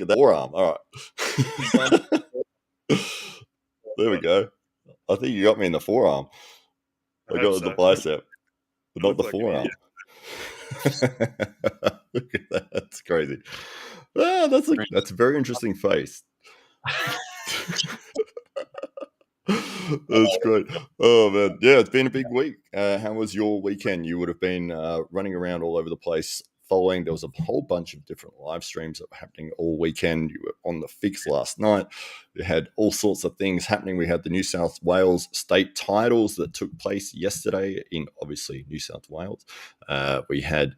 at that forearm. All right. There we go. I think you got me in the forearm. I got the bicep, but not the forearm. Look at that. That's crazy. That's a very interesting face. That's great. Oh man, yeah, it's been a big week. How was your weekend? You would have been running around all over the place following. There was a whole bunch of different live streams that were happening all weekend. You were on the fix last night. You had all sorts of things happening. We had the New South Wales state titles that took place yesterday in obviously New South Wales. We had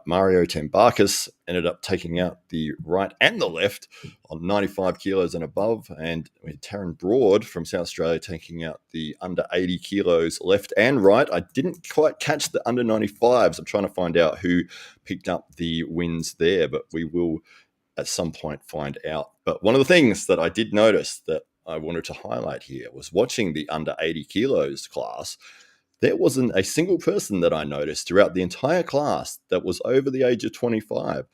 Mario Tambakis ended up taking out the right and the left on 95 kilos and above, and we had Taryn Broad from South Australia taking out the under 80 kilos left and right. I didn't quite catch the under 95s. I'm trying to find out who picked up the wins there, but we will at some point find out. But one of the things that I did notice that I wanted to highlight here was watching the under 80 kilos class. There wasn't a single person that I noticed throughout the entire class that was over the age of 25.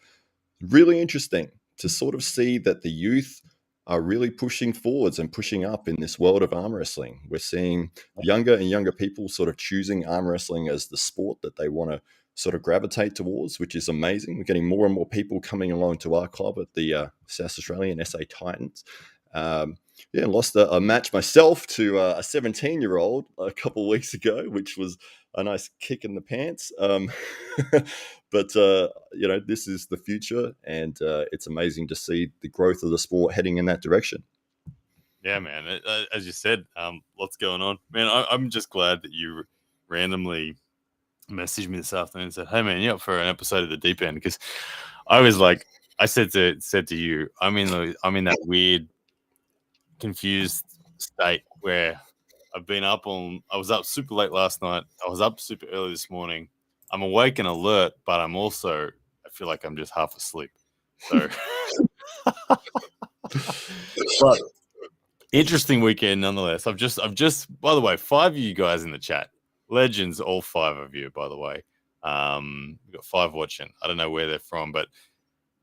Really interesting to sort of see that the youth are really pushing forwards and pushing up in this world of arm wrestling. We're seeing younger and younger people sort of choosing arm wrestling as the sport that they want to sort of gravitate towards, which is amazing. We're getting more and more people coming along to our club at the South Australian SA Titans. Lost a match myself to a 17-year-old a couple of weeks ago, which was a nice kick in the pants. But this is the future, and it's amazing to see the growth of the sport heading in that direction. Yeah, man. As you said, lots going on. Man, I'm just glad that you randomly messaged me this afternoon and said, "Hey, man, you up for an episode of the Deep End?" Because I was like, I said to you, I'm in that weird, confused state where I was up super late last night. I was up super early this morning. I'm awake and alert, but I feel like I'm just half asleep. So, but interesting weekend nonetheless. I've just, by the way, 5 of you guys in the chat, legends, all 5 of you, by the way. We've got 5 watching. I don't know where they're from, but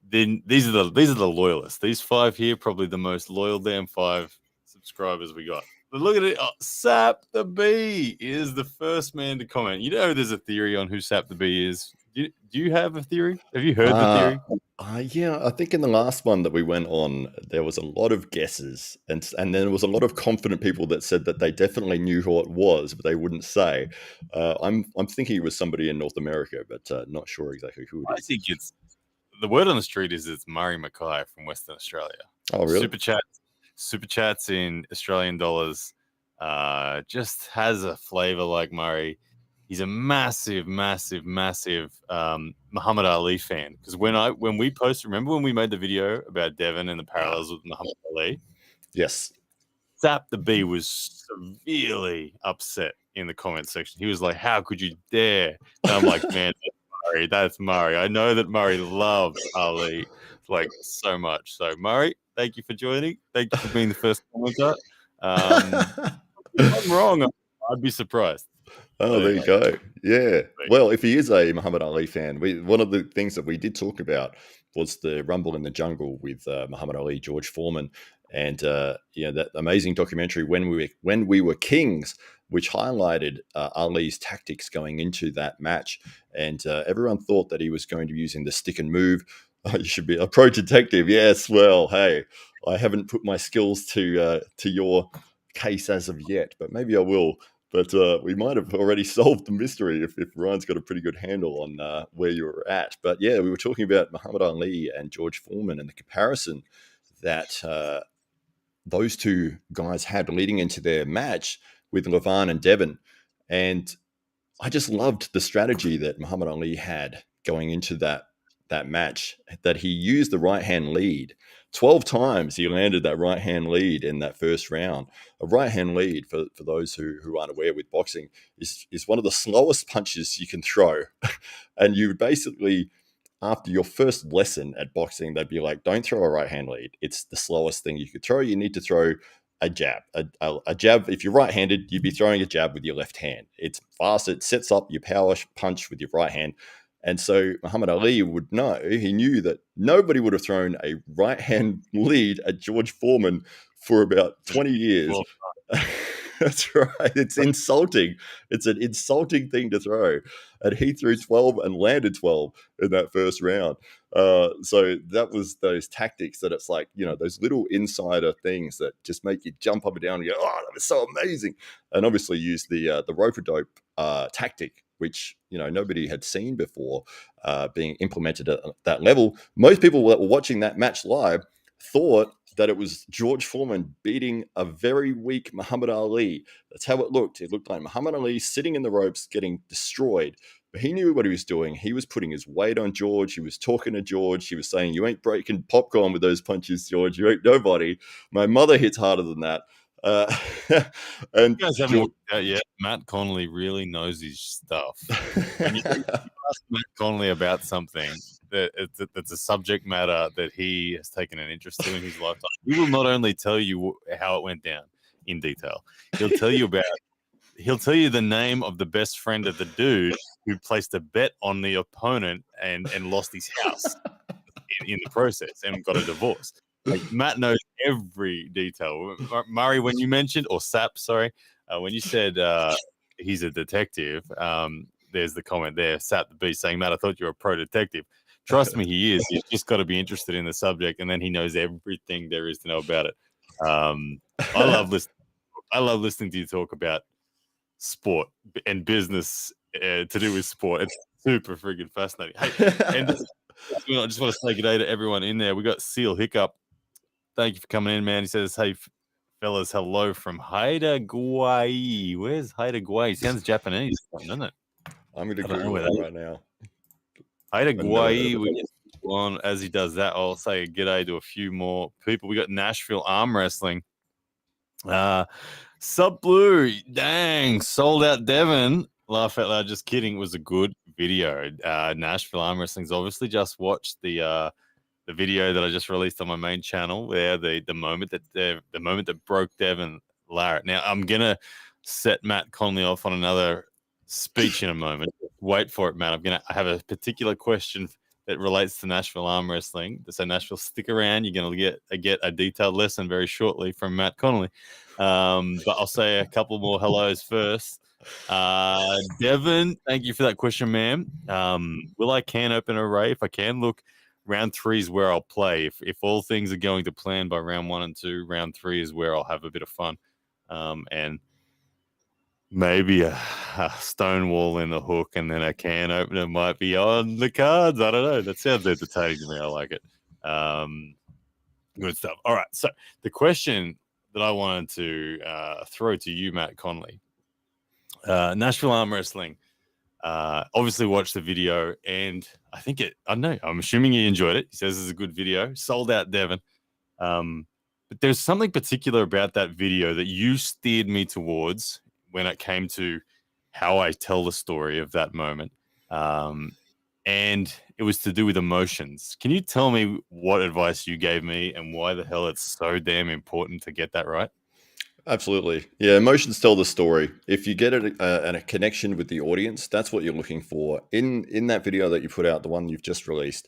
then these are the loyalists. These 5 here, probably the most loyal damn 5 subscribers we got. But look at it. Oh, Sap the Bee is the first man to comment. You know, there's a theory on who Sap the Bee is. Do you have a theory? Have you heard the theory? Yeah, I think in the last one that we went on, there was a lot of guesses, and then there was a lot of confident people that said that they definitely knew who it was, but they wouldn't say. I'm thinking it was somebody in North America, but not sure exactly who it is. I think it's the word on the street is it's Murray Mackay from Western Australia. Oh, really? Super chats in Australian dollars. Just has a flavor like Murray. He's a massive, massive, massive Muhammad Ali fan. Because when we posted, remember when we made the video about Devon and the parallels with Muhammad Ali? Yes. Sap the Bee was severely upset in the comment section. He was like, "How could you dare?" And I'm like, "Man, that's Murray. I know that Murray loves Ali like so much. So Murray, thank you for joining. Thank you for being the first commenter. If I'm wrong, I'd be surprised. Oh, there you go. Yeah. Well, if he is a Muhammad Ali fan, one of the things that we did talk about was the Rumble in the Jungle with Muhammad Ali, George Foreman, and that amazing documentary When We Were Kings, which highlighted Ali's tactics going into that match. And everyone thought that he was going to be using the stick and move. You should be a pro detective. Yes. Well, hey, I haven't put my skills to your case as of yet, but maybe I will. But we might have already solved the mystery if Ryan's got a pretty good handle on where you're at. But yeah, we were talking about Muhammad Ali and George Foreman and the comparison that those two guys had leading into their match with Levan and Devon. And I just loved the strategy that Muhammad Ali had going into that match, that he used the right-hand lead. 12 times he landed that right-hand lead in that first round. A right-hand lead, for those who aren't aware with boxing, is one of the slowest punches you can throw. And you basically, after your first lesson at boxing, they'd be like, don't throw a right-hand lead. It's the slowest thing you could throw. You need to throw a jab. A jab, if you're right-handed, you'd be throwing a jab with your left hand. It's fast. It sets up your power punch with your right hand. And so Muhammad Ali would know, he knew that nobody would have thrown a right hand lead at George Foreman for about 20 years. Well, That's right. It's insulting. It's an insulting thing to throw. And he threw 12 and landed 12 in that first round. So that was those tactics that it's like, those little insider things that just make you jump up and down and go, oh, that was so amazing. And obviously use the rope-a-dope tactic, which, nobody had seen before being implemented at that level. Most people that were watching that match live thought that it was George Foreman beating a very weak Muhammad Ali. That's how it looked. It looked like Muhammad Ali sitting in the ropes getting destroyed. But he knew what he was doing. He was putting his weight on George. He was talking to George. He was saying, you ain't breaking popcorn with those punches, George. You ain't nobody. My mother hits harder than that. And you guys haven't worked out yet. Matt Connelly really knows his stuff. When you ask Matt Connelly about something that's a subject matter that he has taken an interest to in his lifetime, he will not only tell you how it went down in detail, he'll tell you the name of the best friend of the dude who placed a bet on the opponent and lost his house in the process and got a divorce. Like, Matt knows every detail. Murray, when you mentioned, or Sap, sorry, when you said he's a detective, there's the comment there, Sap the Beast saying, Matt, I thought you were a pro detective. Trust me, he is. He's just got to be interested in the subject, and then he knows everything there is to know about it. I love listening to you talk about sport and business to do with sport. It's super freaking fascinating. Hey, and I just want to say good day to everyone in there. We got Seal Hiccup. Thank you for coming in, man. He says, hey, fellas, hello from Haida Gwaii. Where's Haida Gwaii? Sounds Japanese, doesn't it? I'm going to Google it right now. Haida Gwaii. As he does that, I'll say a g'day to a few more people. We got Nashville Arm Wrestling. Sub Blue, dang, sold out Devon. Laugh out loud, just kidding. It was a good video. Nashville Arm Wrestling's obviously just watched the video that I just released on my main channel, where the moment that broke Devon Larratt. Now I'm gonna set Matt Connelly off on another speech in a moment. Wait for it, Matt. I have a particular question that relates to Nashville Arm Wrestling. So Nashville, stick around. You're gonna get a detailed lesson very shortly from Matt Connelly. But I'll say a couple more hellos first. Devon, thank you for that question, ma'am. Will I can open an array? If I can, look, round 3 is where I'll play. If all things are going to plan by round 1 and 2, round 3 is where I'll have a bit of fun. And maybe a stone wall in the hook, and then a can opener might be on the cards. I don't know. That sounds entertaining to me. I like it. Good stuff. All right. So the question that I wanted to throw to you, Matt Connelly, Nashville Arm Wrestling. Obviously watched the video, and I don't know, I'm assuming he enjoyed it. He says it's a good video. Sold out Devon. But there's something particular about that video that you steered me towards when it came to how I tell the story of that moment. And it was to do with emotions. Can you tell me what advice you gave me and why the hell it's so damn important to get that right? Absolutely. Yeah, emotions tell the story. If you get a connection with the audience, that's what you're looking for. In that video that you put out, the one you've just released,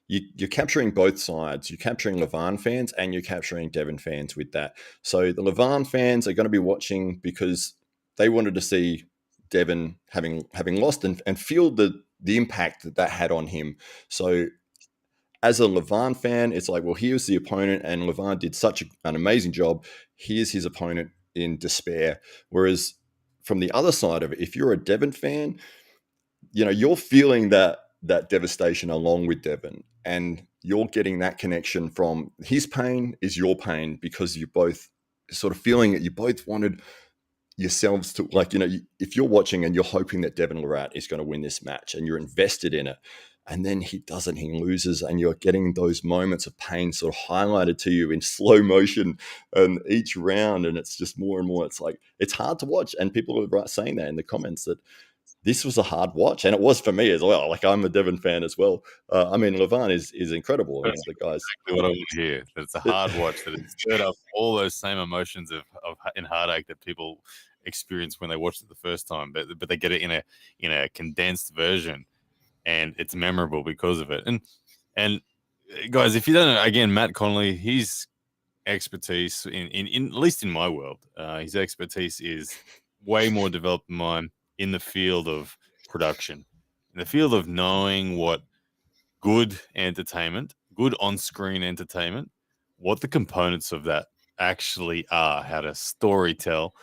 you're capturing both sides. You're capturing Levan fans and you're capturing Devon fans with that. So the Levan fans are going to be watching because they wanted to see Devon having lost and feel the impact that had on him. So as a Levan fan, it's like, well, here's the opponent, and Levan did such an amazing job. Here's his opponent in despair. Whereas from the other side of it, if you're a Devon fan, you're feeling that devastation along with Devon, and you're getting that connection from his pain is your pain, because you both sort of feeling it. You both wanted yourselves to, like, if you're watching and you're hoping that Devon Larratt is going to win this match and you're invested in it, and then he doesn't, he loses, and you're getting those moments of pain sort of highlighted to you in slow motion and each round, and it's just more and more. It's like, it's hard to watch, and people are saying that in the comments that this was a hard watch, and it was for me as well. Like, I'm a Devon fan as well. I mean, Levan is incredible. That's the guys. Exactly what I want to hear. That it's a hard watch, that it's stirred up all those same emotions of and heartache that people experience when they watched it the first time, but they get it in a condensed version, and it's memorable because of it. And guys, if you don't know, again, Matt Connelly, his expertise in at least in my world, his expertise is way more developed than mine in the field of production, in the field of knowing what good entertainment, good on-screen entertainment, what the components of that actually are, how to story tell.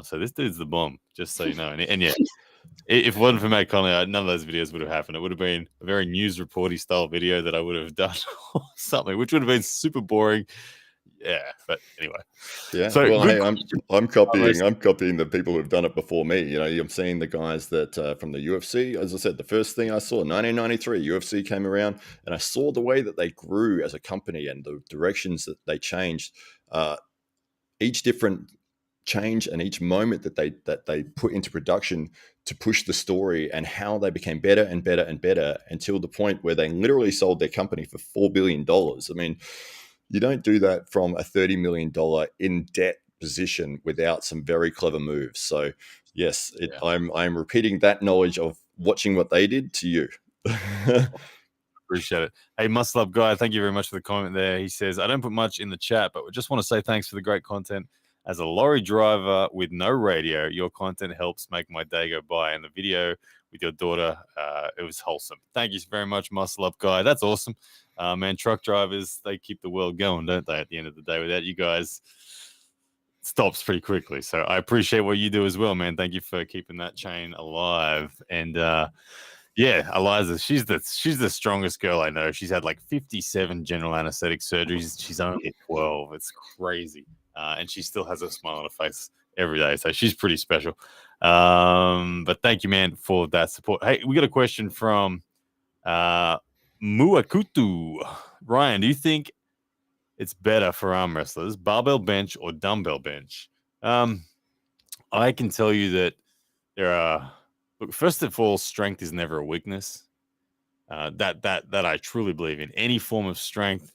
So this dude's the bomb, just so you know. And yeah, if it wasn't for Matt Connelly, none of those videos would have happened. It would have been a very news reporty style video that I would have done or something, which would have been super boring. Yeah, but anyway. Yeah. So Well, good hey, I'm question. I'm copying I'm copying the people who've done it before me. You know, I'm seeing the guys that from the UFC. As I said, the first thing I saw, 1993, UFC came around, and I saw the way that they grew as a company and the directions that they changed. Each different change and each moment that they put into production to push the story, and how they became better and better and better until the point where they literally sold their company for $4 billion. I mean, you don't do that from a $30 million in debt position without some very clever moves. So yes, Yeah. I'm repeating that knowledge of watching what they did to you. Appreciate it. Hey, Must Love Guy, thank you very much for the comment there. He says, I don't put much in the chat, but we just want to say thanks for the great content. As a lorry driver with no radio, your content helps make my day go by. And the video with your daughter, it was wholesome. Thank you very much, Muscle Up Guy. That's awesome. Man, truck drivers, they keep the world going, don't they, at the end of the day? Without you guys, it stops pretty quickly. So I appreciate what you do as well, man. Thank you for keeping that chain alive. And yeah, Eliza, she's the strongest girl I know. She's had like 57 general anesthetic surgeries. She's only 12. It's crazy. And she still has a smile on her face every day. So she's pretty special. But thank you, man, for that support. Hey, we got a question from Muakutu. Ryan, do you think it's better for arm wrestlers, barbell bench or dumbbell bench? I can tell you that there are... Look, first of all, strength is never a weakness. That I truly believe in. Any form of strength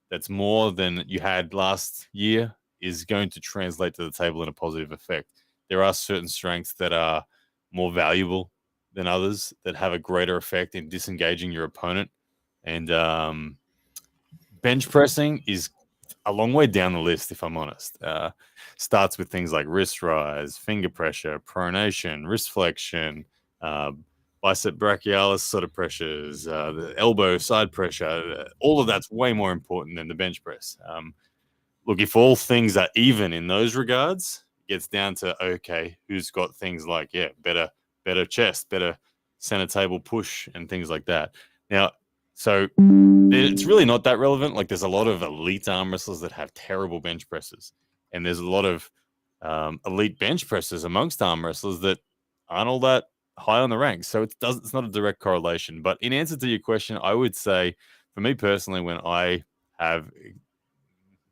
that's more than you had last year is going to translate to the table in a positive effect. There are certain strengths that are more valuable than others, that have a greater effect in disengaging your opponent. And bench pressing is a long way down the list, if I'm honest. Starts with things like wrist rise, finger pressure, pronation, wrist flexion, bicep brachialis sort of pressures, the elbow side pressure. All of that's way more important than the bench press. Look, if all things are even in those regards, it gets down to, okay, who's got things like, yeah, better chest, better center table push, and things like that. Now, so it's really not that relevant. Like, there's a lot of elite arm wrestlers that have terrible bench presses, and there's a lot of elite bench presses amongst arm wrestlers that aren't all that high on the ranks. So it's not a direct correlation. But in answer to your question, I would say, for me personally, when I have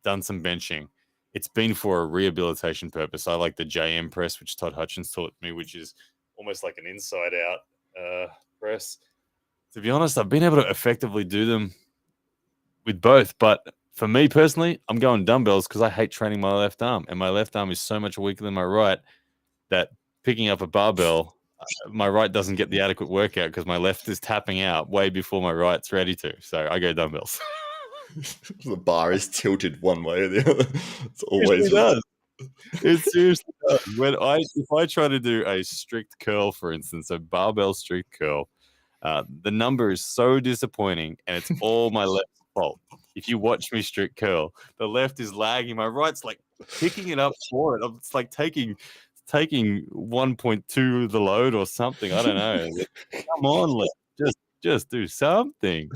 done some benching, it's been for a rehabilitation purpose. I like the JM press, which Todd Hutchins taught me, which is almost like an inside out press. To be honest, I've been able to effectively do them with both. But for me personally, I'm going dumbbells because I hate training my left arm. And my left arm is so much weaker than my right that picking up a barbell, my right doesn't get the adequate workout because my left is tapping out way before my right's ready to. So I go dumbbells. The bar is tilted one way or the other. It's It always does. It seriously does. If I try to do a strict curl, for instance, a barbell strict curl, the number is so disappointing, and it's all my left's fault. If you watch me strict curl, the left is lagging, my right's like picking it up for it. It's like taking 1.2 of the load or something. I don't know. Come on, left. Just do something.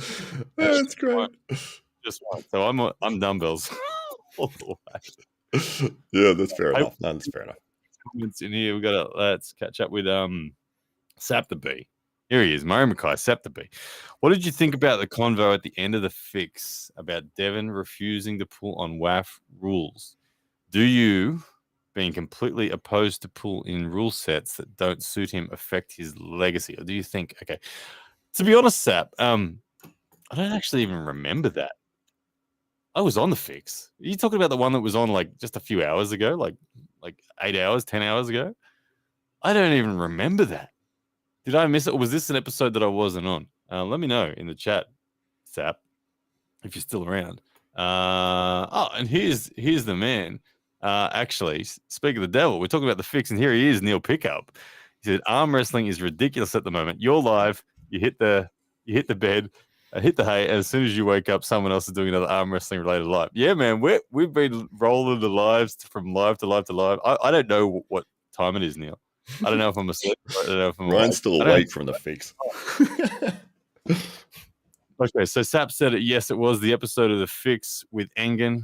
That's great. Just one. So I'm dumbbells all the way. Yeah, that's fair enough. No, that's fair enough. Comments in here. Let's catch up with Sap the Bee. Here he is, Murray Mackay, Sap the Bee. What did you think about the convo at the end of the fix about Devon refusing to pull on WAF rules? Do you, being completely opposed to pull in rule sets that don't suit him, affect his legacy? Or do you think, okay, to be honest, Sap, I don't actually even remember that. I was on the fix. Are you talking about the one that was on like just a few hours ago? Like, like 8 hours, 10 hours ago. I don't even remember that. Did I miss it? Or was this an episode that I wasn't on? Let me know in the chat, Sap, if you're still around. And here's the man. Actually, speak of the devil, we're talking about the fix, and here he is, Neil Pickup. He said, "Arm wrestling is ridiculous at the moment. You're live. You hit the bed, hit the hay, and as soon as you wake up, someone else is doing another arm wrestling related live." Yeah, man, we've been rolling the lives from live to live to live. I don't know what time it is, Neil. I don't know if I'm asleep. I don't know if I'm Ryan's awake. still awake from the fix. Okay, so Sap said it. Yes, it was the episode of The Fix with Engen,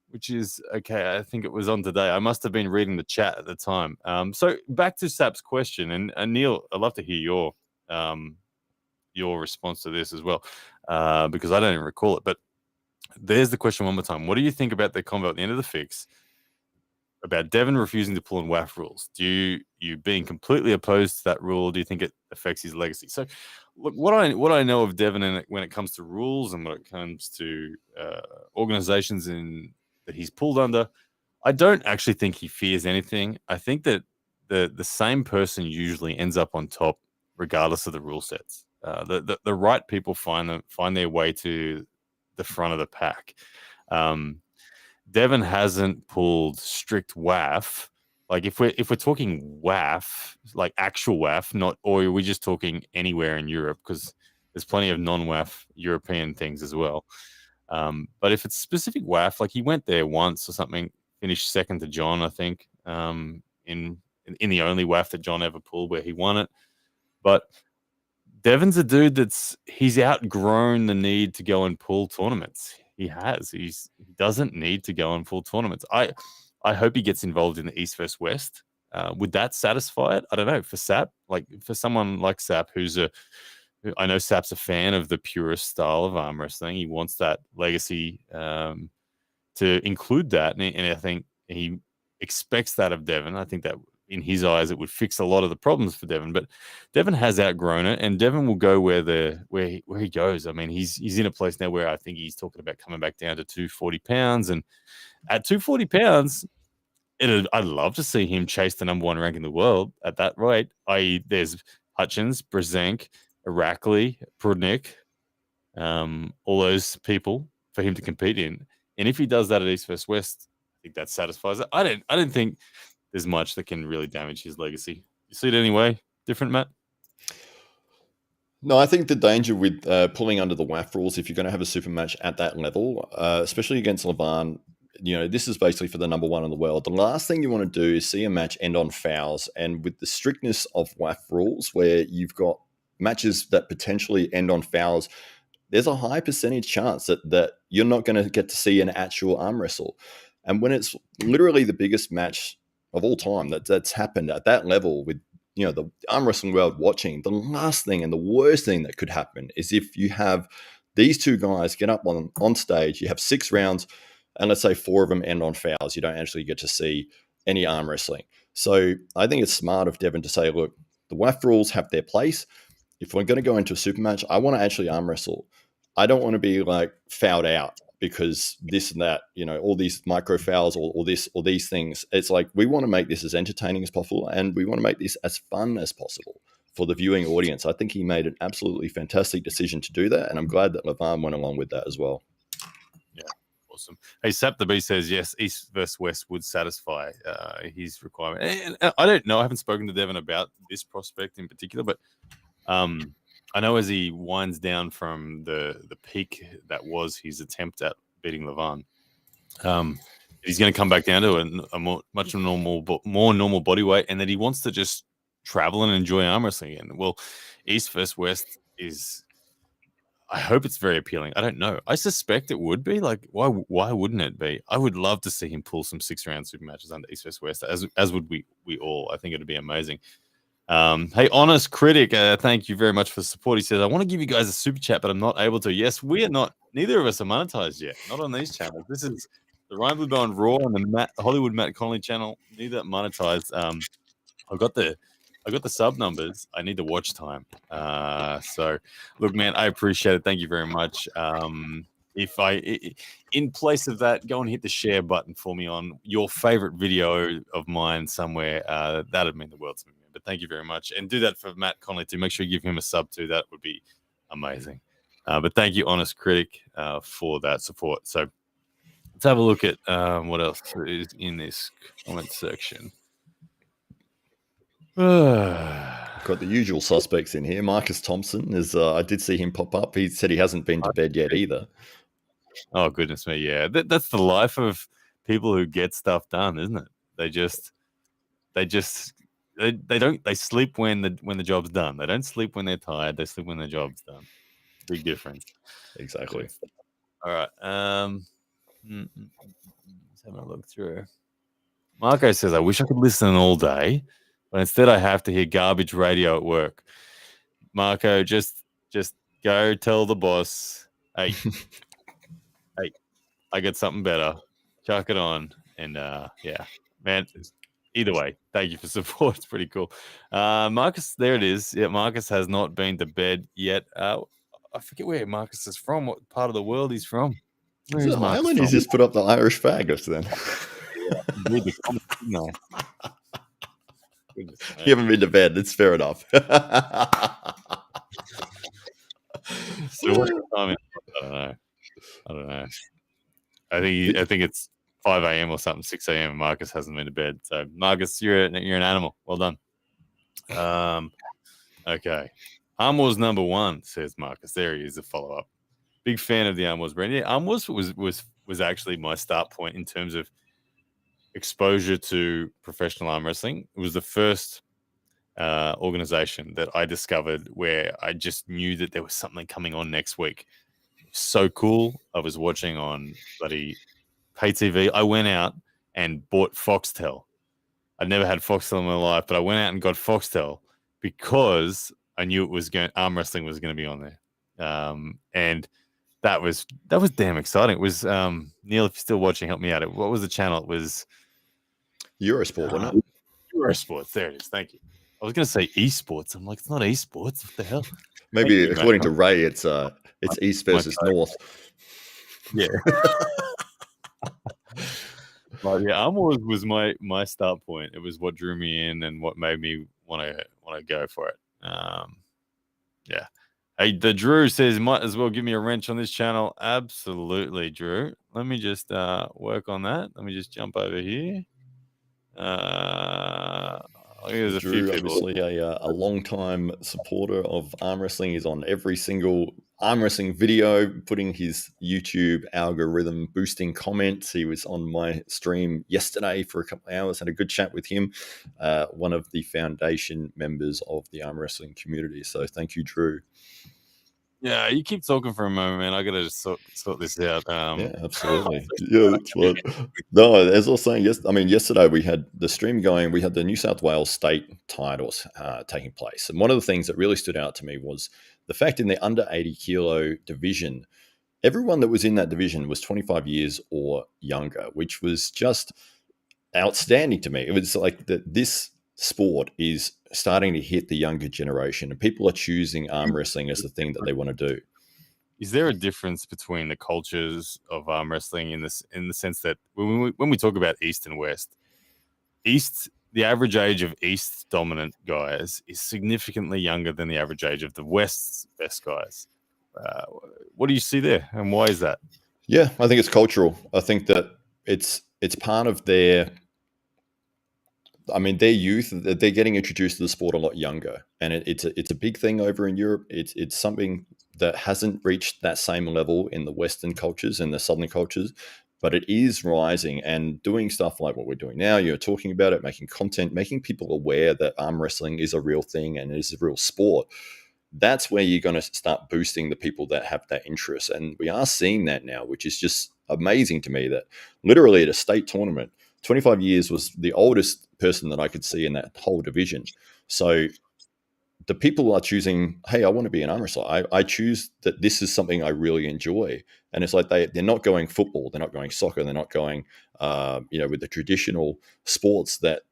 which is okay. I think it was on today. I must have been reading the chat at the time. So back to Sap's question, and Neil, I'd love to hear your response to this as well, because I don't even recall it. But there's the question one more time. What do you think about the combo at the end of The Fix about Devon refusing to pull in WAF rules? Do you being completely opposed to that rule? Do you think it affects his legacy? So, look, what I know of Devon when it comes to rules and when it comes to organizations that he's pulled under, I don't actually think he fears anything. I think that the same person usually ends up on top, regardless of the rule sets. The right people find their way to the front of the pack. Devon hasn't pulled strict WAF. Like if we're talking WAF, like actual WAF, not, or are we just talking anywhere in Europe? Because there's plenty of non-WAF European things as well. But if it's specific WAF, like he went there once or something, finished second to John, I think, in the only WAF that John ever pulled where he won it. But Devon's a dude he's outgrown the need to go and pull tournaments. He has. He doesn't need to go and pull tournaments. I hope he gets involved in the East vs West. Would that satisfy it? I don't know. For Sap, like for someone like Sap, I know Sap's a fan of the purest style of arm wrestling. He wants that legacy to include that, and I think he expects that of Devon. I think that in his eyes, it would fix a lot of the problems for Devon. But Devon has outgrown it, and Devon will go where he goes. I mean, he's in a place now where I think he's talking about coming back down to 240 pounds, and at 240 pounds, I'd love to see him chase the number one rank in the world at that rate. I.e., there's Hutchins, Brzenk, Irakli, Prudnik, all those people for him to compete in. And if he does that at East vs West, I think that satisfies it. I don't think there's much that can really damage his legacy. You see it anyway? Different, Matt? No, I think the danger with pulling under the WAF rules, if you're going to have a super match at that level, especially against Levan, this is basically for the number one in the world. The last thing you want to do is see a match end on fouls. And with the strictness of WAF rules, where you've got matches that potentially end on fouls, there's a high percentage chance that you're not going to get to see an actual arm wrestle. And when it's literally the biggest match of all time that's happened at that level with the arm wrestling world watching, the last thing and the worst thing that could happen is if you have these two guys get up on stage, you have 6 rounds, and let's say 4 of them end on fouls. You don't actually get to see any arm wrestling. So I think it's smart of Devon to say, look, the WAF rules have their place. If we're going to go into a super match, I want to actually arm wrestle. I don't want to be like fouled out because this and that, all these micro fouls or this or these things. It's like we want to make this as entertaining as possible, and we want to make this as fun as possible for the viewing audience. I think he made an absolutely fantastic decision to do that, and I'm glad that Levan went along with that as well. Yeah, awesome. Hey, Sap the B says yes, East vs West would satisfy his requirement. And I don't know. I haven't spoken to Devon about this prospect in particular, but I know as he winds down from the peak that was his attempt at beating Levan, he's going to come back down to a more normal body weight, and that he wants to just travel and enjoy arm wrestling again. Well, East vs West is, I hope it's very appealing. I don't know. I suspect it would be. Like, why wouldn't it be? I would love to see him pull some 6-round super matches under East vs West, as would we all. I think it'd be amazing. Hey, Honest Critic, thank you very much for the support. He says, I want to give you guys a super chat, but I'm not able to. Yes, we are not. Neither of us are monetized yet. Not on these channels. This is the Ryan Blue Bowen Raw and the Hollywood Matt Connelly channel. Neither monetized. I got the sub numbers. I need the watch time. So look, man, I appreciate it. Thank you very much. in place of that, go and hit the share button for me on your favorite video of mine somewhere. That'd mean the world to me. But thank you very much, and do that for Matt Connelly too. Make sure you give him a sub too. That would be amazing. But thank you, Honest Critic, for that support. So let's have a look at what else is in this comment section. Got the usual suspects in here. Marcus Thompson is. I did see him pop up. He said he hasn't been to bed yet either. Oh goodness me, yeah. That's the life of people who get stuff done, isn't it? They sleep when the job's done. They don't sleep when they're tired. They sleep when the job's done. Big difference. Exactly. All right. Let's have a look through. Marco says, I wish I could listen all day, but instead I have to hear garbage radio at work. Marco, just go tell the boss, hey, I got something better. Chuck it on. And yeah, man, either way, thank you for support. It's pretty cool. Marcus, there it is. Yeah, Marcus has not been to bed yet. I forget where Marcus is from, what part of the world he's from. Is it Ireland? He's just put up the Irish flag just then. No. You haven't been to bed. It's fair enough. So what's the time? I don't know. I think it's 5 a.m. or something, 6 a.m. Marcus hasn't been to bed. So Marcus, you're an animal. Well done. Okay. Arm Wars number 1, says Marcus. There he is, a follow-up. Big fan of the Arm Wars brand. Yeah, Arm Wars was actually my start point in terms of exposure to professional arm wrestling. It was the first organization that I discovered where I just knew that there was something coming on next week. So cool. I was watching on bloody pay TV. I went out and bought Foxtel. I'd never had Foxtel in my life, but I went out and got Foxtel because I knew arm wrestling was going to be on there. And that was damn exciting. It was Neil, if you're still watching, help me out. What was the channel? It was Eurosport, wasn't it? Eurosports. There it is. Thank you. I was going to say esports. I'm like, it's not esports. What the hell? Maybe according to Ray, it's East versus North. Yeah. But yeah, Arm Wars was my start point. It was what drew me in and what made me want to go for it. Yeah. Hey, the Drew says, might as well give me a wrench on this channel. Absolutely, Drew. Let me just work on that. Let me just jump over here. There's a few people. Obviously a long-time supporter of arm wrestling. He's on every single arm wrestling video, putting his YouTube algorithm boosting comments. He was on my stream yesterday for a couple of hours, had a good chat with him, one of the foundation members of the arm wrestling community. So thank you, Drew. Yeah, you keep talking for a moment, man. I gotta just sort this out. Yeah, absolutely. Yeah, that's what. No, as I was saying, yesterday we had the stream going. We had the New South Wales state titles taking place, and one of the things that really stood out to me was the fact in the under 80 kilo division, everyone that was in that division was 25 years or younger, which was just outstanding to me. It was like that this sport is starting to hit the younger generation, and people are choosing arm wrestling as the thing that they want to do. Is there a difference between the cultures of arm wrestling in the sense that when we talk about East and West, the average age of East dominant guys is significantly younger than the average age of the West's best guys. What do you see there, and why is that? Yeah, I think it's cultural. I think that it's part of their youth. They're getting introduced to the sport a lot younger, and it's a big thing over in Europe. It's something that hasn't reached that same level in the Western cultures and the Southern cultures, but it is rising and doing stuff like what we're doing now. You're talking about it, making content, making people aware that arm wrestling is a real thing and is a real sport. That's where you're going to start boosting the people that have that interest. And we are seeing that now, which is just amazing to me, that literally at a state tournament, 25 years was the oldest person that I could see in that whole division. So the people are choosing, hey, I want to be an arm wrestler. I choose that this is something I really enjoy. And it's like they're not going football, they're not going soccer, they're not going, with the traditional sports that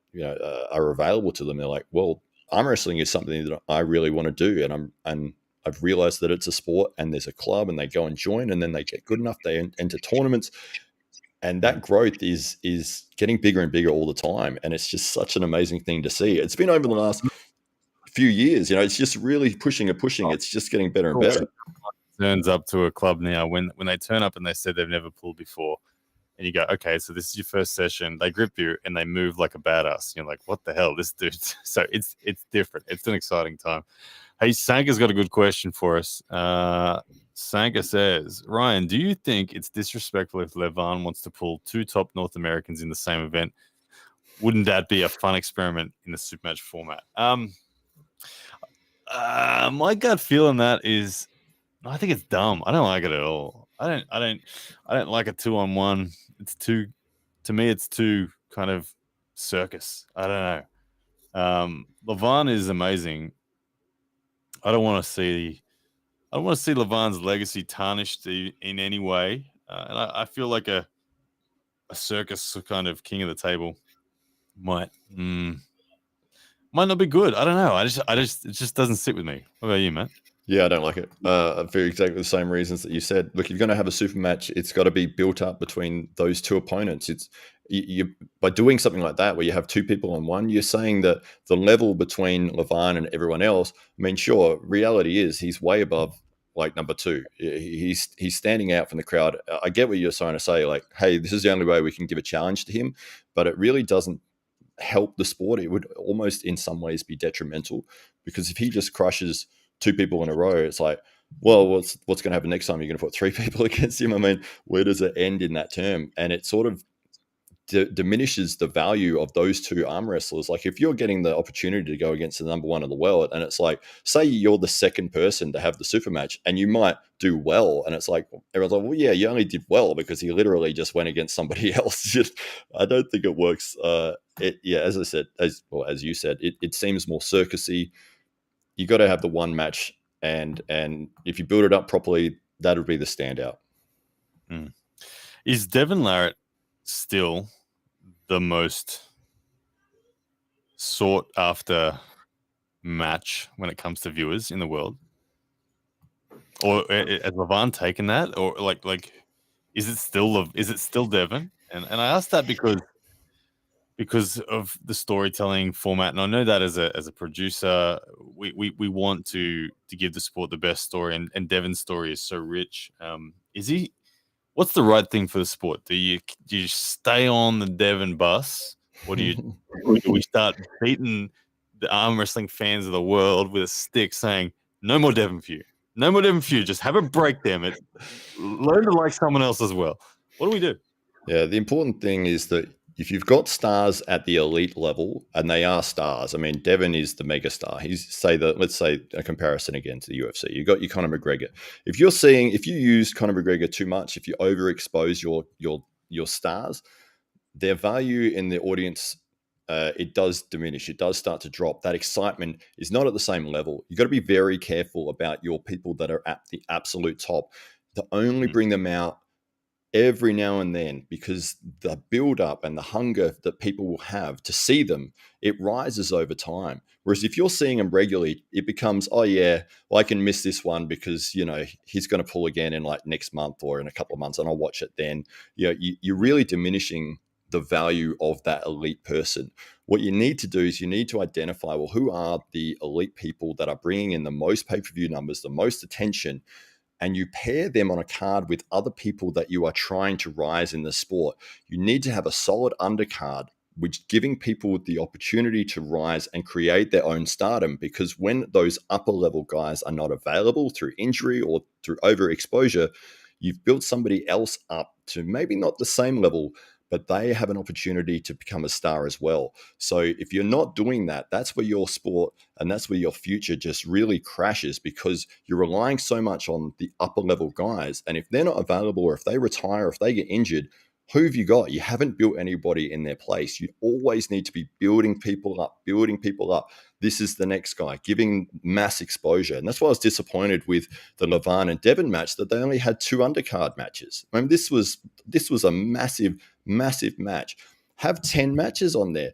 are available to them. They're like, well, arm wrestling is something that I really want to do, and I've realized that it's a sport and there's a club, and they go and join, and then they get good enough, they enter tournaments, and that growth is getting bigger and bigger all the time, and it's just such an amazing thing to see. It's been over the last few years, it's just really pushing and pushing. It's just getting better and better. Turns up to a club now, when they turn up and they said they've never pulled before, and you go, okay, so this is your first session. They grip you and they move like a badass. You're like, what the hell, this dude? So it's different. It's an exciting time. Hey, Sanka's got a good question for us. Sanka says, Ryan, do you think it's disrespectful if Levan wants to pull two top North Americans in the same event? Wouldn't that be a fun experiment in the Supermatch format? My gut feeling that is, I think it's dumb. I don't like it at all. I don't like a 2-on-1. It's too, to me, it's too kind of circus. I don't know. Levan is amazing. I don't want to see Levan's legacy tarnished in any way. And I feel like a circus kind of king of the table might not be good. I don't know. It just doesn't sit with me. What about you, Matt? Yeah, I don't like it for exactly the same reasons that you said. Look, if you're going to have a super match, it's got to be built up between those two opponents. It's you by doing something like that, where you have two people on one, you're saying that the level between Levan and everyone else. I mean, sure, reality is he's way above like number two. He's standing out from the crowd. I get what you're trying to say. Like, hey, this is the only way we can give a challenge to him, but it really doesn't help the sport. It would almost in some ways be detrimental, because if he just crushes two people in a row, it's like, well, what's going to happen next time? You're going to put three people against him. I mean, where does it end in that term? And it sort of diminishes the value of those two arm wrestlers. Like, if you're getting the opportunity to go against the number one in the world, and it's like, say you're the second person to have the super match, and you might do well, and it's like, everyone's like, well, yeah, you only did well because he literally just went against somebody else. I don't think it works. As I said, as you said, it seems more circusy. You got to have the one match, and if you build it up properly, that would be the standout. Is Devin Larratt still the most sought after match when it comes to viewers in the world? Or has Levan taken that? Or like is it still Devin? And I ask that because of the storytelling format, and I know that as a producer, we want to give the sport the best story, and Devin's story is so rich. What's the right thing for the sport? Do you stay on the Devin bus, or do we start beating the arm wrestling fans of the world with a stick, saying no more Devin for you, no more Devin for you, just have a break, damn it, learn to like someone else as well? What do we do? Yeah, the important thing is that if you've got stars at the elite level, and they are stars, I mean, Devin is the mega star. Let's say a comparison again to the UFC. You got your Conor McGregor. If you use Conor McGregor too much, if you overexpose your stars, their value in the audience, it does diminish. It does start to drop. That excitement is not at the same level. You've got to be very careful about your people that are at the absolute top, to only bring them out every now and then, because the build up and the hunger that people will have to see them, it rises over time. Whereas if you're seeing them regularly, it becomes, oh yeah, well, I can miss this one because he's going to pull again in like next month or in a couple of months, and I'll watch it then. You're really diminishing the value of that elite person. What you need to do is you need to identify, well, who are the elite people that are bringing in the most pay-per-view numbers, the most attention, and you pair them on a card with other people that you are trying to rise in the sport. You need to have a solid undercard, which giving people the opportunity to rise and create their own stardom, because when those upper level guys are not available through injury or through overexposure, you've built somebody else up to maybe not the same level, but they have an opportunity to become a star as well. So if you're not doing that, that's where your sport and that's where your future just really crashes, because you're relying so much on the upper level guys. And if they're not available, or if they retire, if they get injured, who have you got? You haven't built anybody in their place. You always need to be building people up. This is the next guy, giving mass exposure. And that's why I was disappointed with the Levan and Devin match, that they only had 2 undercard matches. I mean, this was a massive match. Have 10 matches on there.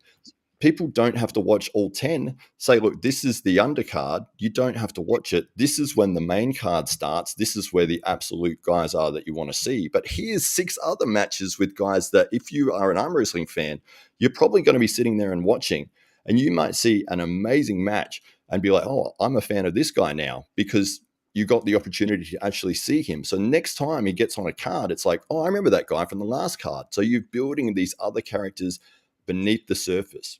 people don't have to watch all 10. Say, look, this is the undercard. You don't have to watch it. This is when the main card starts. This is where the absolute guys are that you want to see. But here's 6 other matches with guys that if you are an arm wrestling fan, you're probably going to be sitting there and watching. And you might see an amazing match and be like, oh, I'm a fan of this guy now because you got the opportunity to actually see him. So next time he gets on a card, it's like, oh, I remember that guy from the last card. So you're building these other characters beneath the surface.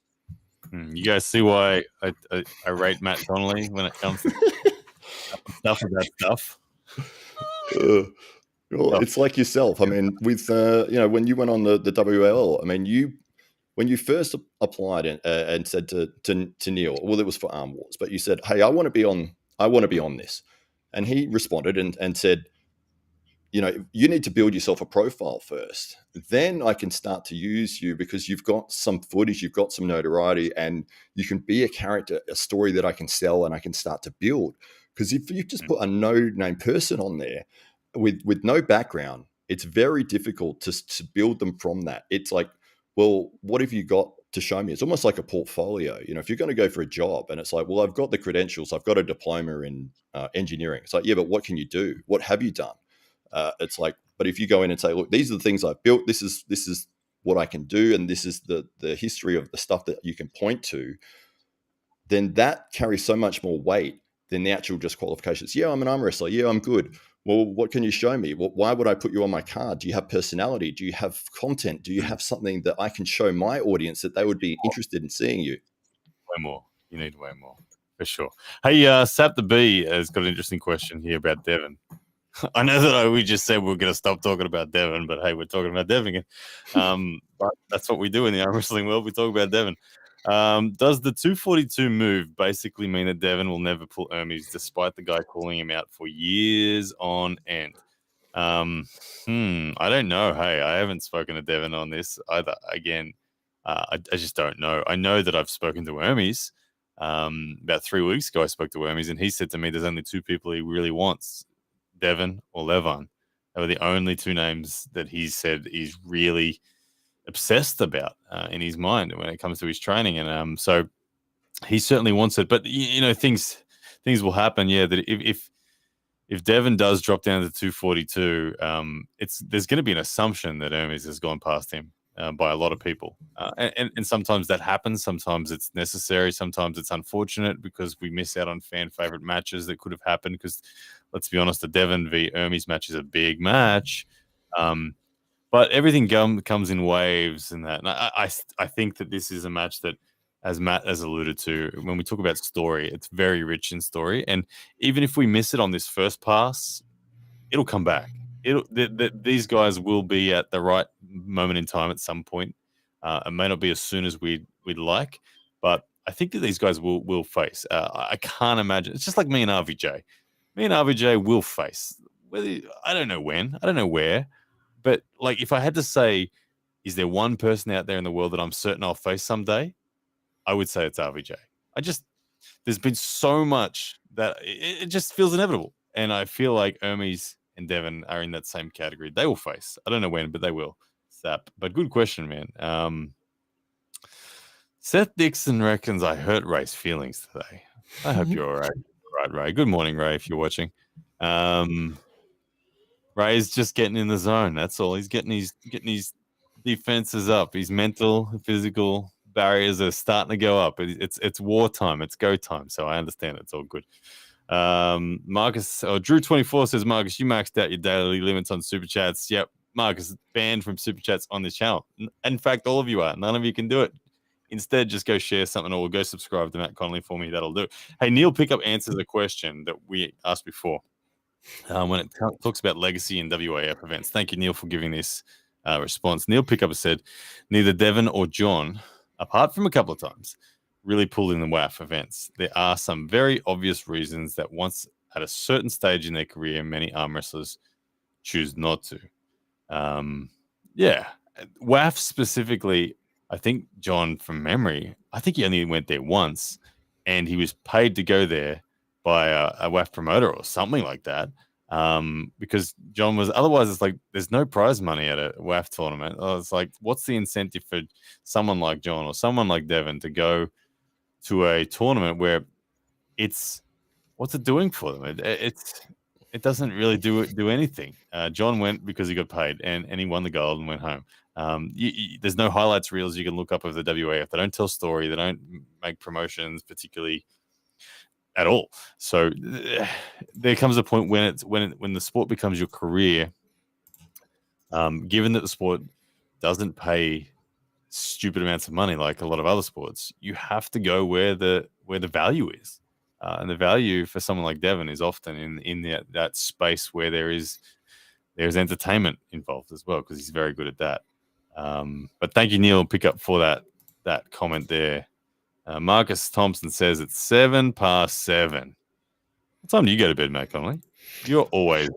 You guys see why I rate Matt Connelly when it comes to stuff about stuff? Well, it's like yourself. I mean, with when you went on the WL, I mean, when you first applied and said to Neil, well, it was for Arm Wars, but you said, hey, I want to be on this, and he responded and said, you need to build yourself a profile first. Then I can start to use you because you've got some footage, you've got some notoriety, and you can be a character, a story that I can sell and I can start to build. Because if you just put a no-name person on there with no background, it's very difficult to build them from that. It's like, well, what have you got to show me? It's almost like a portfolio. If you're going to go for a job and it's like, well, I've got the credentials, I've got a diploma in engineering. It's like, yeah, but what can you do? What have you done? It's like, but if you go in and say, look, these are the things I've built, this is what I can do, and this is the history of the stuff that you can point to, then that carries so much more weight than the actual just qualifications. Yeah, I'm an arm wrestler. Yeah, I'm good. Well, what can you show me? Well, why would I put you on my card? Do you have personality? Do you have content? Do you have something that I can show my audience that they would be interested in seeing you? Way more. You need way more, for sure. Hey, Sap the Bee has got an interesting question here about Devon. I know that we just said we're going to stop talking about Devon, but hey, we're talking about Devon again. But that's what we do in the arm wrestling world. We talk about Devon. Does the 242 move basically mean that Devon will never pull Hermes despite the guy calling him out for years on end? I don't know. Hey, I haven't spoken to Devon on this either. Again, I just don't know. I know that I've spoken to Hermes. About 3 weeks ago, I spoke to Hermes, and he said to me there's only 2 people he really wants, Devon or Levon. They were the only 2 names that he said he's really obsessed about in his mind when it comes to his training. And so he certainly wants it. But, things will happen, yeah, that if Devon does drop down to 242, there's going to be an assumption that Hermes has gone past him by a lot of people. And sometimes that happens. Sometimes it's necessary. Sometimes it's unfortunate because we miss out on fan favorite matches that could have happened because, let's be honest, the Devon v. Hermes match is a big match. But everything comes in waves and that. And I think that this is a match that, as Matt has alluded to, when we talk about story, it's very rich in story. And even if we miss it on this first pass, it'll come back. These guys will be at the right moment in time at some point. It may not be as soon as we'd like, but I think that these guys will face. I can't imagine. It's just like me and RVJ. Me and RVJ will face. I don't know when. I don't know where. But like, if I had to say, is there one person out there in the world that I'm certain I'll face someday? I would say it's RVJ. There's been so much that it just feels inevitable. And I feel like Hermes and Devon are in that same category. They will face. I don't know when, but they will. Sap. But good question, man. Seth Dixon reckons I hurt Ray's feelings today. I hope you're all right. All right, Ray. Good morning, Ray, if you're watching. Ray's just getting in the zone. That's all. He's getting his defenses up. His mental, physical barriers are starting to go up. It's wartime. It's go time. So I understand it's all good. Marcus or Drew24 says, Marcus, you maxed out your daily limits on super chats. Yep, Marcus banned from super chats on this channel. In fact, all of you are. None of you can do it. Instead, just go share something or go subscribe to Matt Connelly for me. That'll do. Hey, Neil Pickup answers a question that we asked before when it talks about legacy and WAF events. Thank you, Neil, for giving this response. Neil Pickup has said, neither Devon or John, apart from a couple of times, really pulled in the WAF events. There are some very obvious reasons that once at a certain stage in their career, many arm wrestlers choose not to. WAF specifically, I think John, from memory, I think he only went there once, and he was paid to go there by a WAF promoter or something like that. because John was otherwise it's like there's no prize money at a WAF tournament. It's like, what's the incentive for someone like John or someone like Devon to go to a tournament where it's what's it doing for them? It doesn't really do anything. John went because he got paid and he won the gold and went home. There's no highlights reels you can look up of the WAF. They don't tell story. They don't make promotions particularly at all. So there comes a point when the sport becomes your career. Given that the sport doesn't pay stupid amounts of money like a lot of other sports, you have to go where the value is. And the value for someone like Devon is often in that space where there's entertainment involved as well, because he's very good at that. But thank you, Neil, pick up for that comment there. Marcus Thompson says it's 7 past 7. What time do you go to bed, Matt Connelly? You're always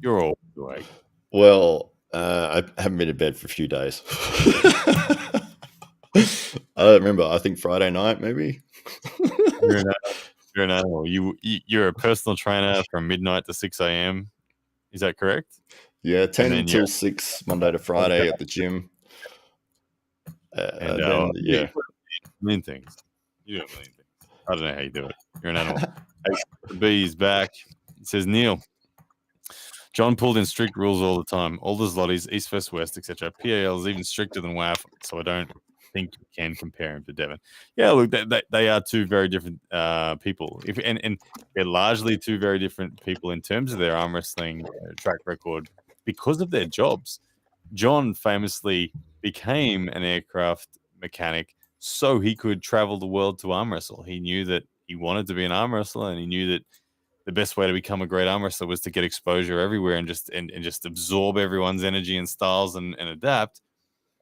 awake. Well, I haven't been to bed for a few days. I don't remember. I think Friday night, maybe. You're an animal. You're a personal trainer from midnight to 6 a.m. Is that correct? Yeah, 10 till 6, Monday to Friday at the gym. And then, yeah. You do a million things. I don't know how you do it. You're an animal. The B is back. It says, Neil, John pulled in strict rules all the time. All the Zlotties, East vs West, etc. PAL is even stricter than WAF, so I don't think you can compare him to Devon. Yeah, look, they are two very different people. And they're largely two very different people in terms of their arm wrestling track record because of their jobs. John famously became an aircraft mechanic so he could travel the world to arm wrestle. He knew that he wanted to be an arm wrestler, and he knew that the best way to become a great arm wrestler was to get exposure everywhere and just absorb everyone's energy and styles and adapt.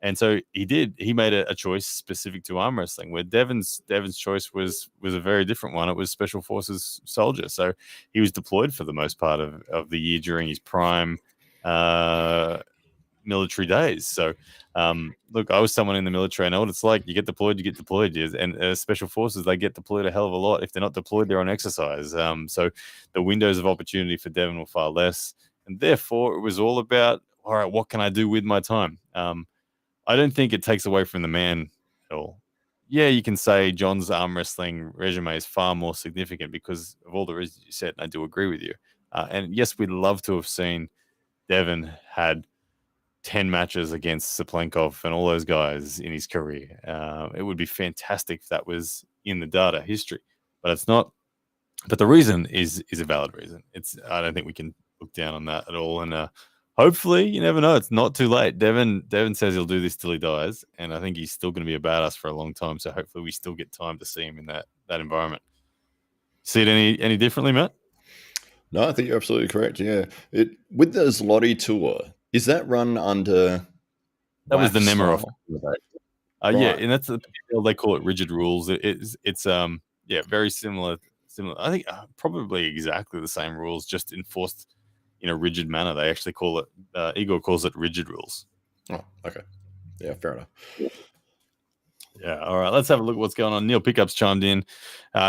And so he did. He made a choice specific to arm wrestling, where Devon's choice was a very different one. It was Special Forces soldier. So he was deployed for the most part of the year during his prime military days. So look, I was someone in the military. I know what it's like. You get deployed. And Special Forces, they get deployed a hell of a lot. If they're not deployed, they're on exercise. So the windows of opportunity for Devon were far less. And therefore, it was all about, all right, what can I do with my time? I don't think it takes away from the man at all. Yeah, you can say John's arm wrestling resume is far more significant because of all the reasons you said, and I do agree with you. And yes, we'd love to have seen Devon had 10 matches against Saplenkov and all those guys in his career. It would be fantastic if that was in the data history, but it's not. But the reason is a valid reason. I don't think we can look down on that at all. And hopefully, you never know, it's not too late. Devon says he'll do this till he dies, and I think he's still going to be a badass for a long time. So hopefully we still get time to see him in that environment. See it any differently, Matt? No, I think you're absolutely correct. Yeah, with the Zloty tour, is that run under? That was the Nemiroff. Right. Yeah, and that's they call it rigid rules. It's very similar. I think probably exactly the same rules, just enforced in a rigid manner. They actually call it, Igor calls it rigid rules. Oh, okay. Yeah, fair enough. Yeah, all right. Let's have a look at what's going on. Neil Pickup's chimed in.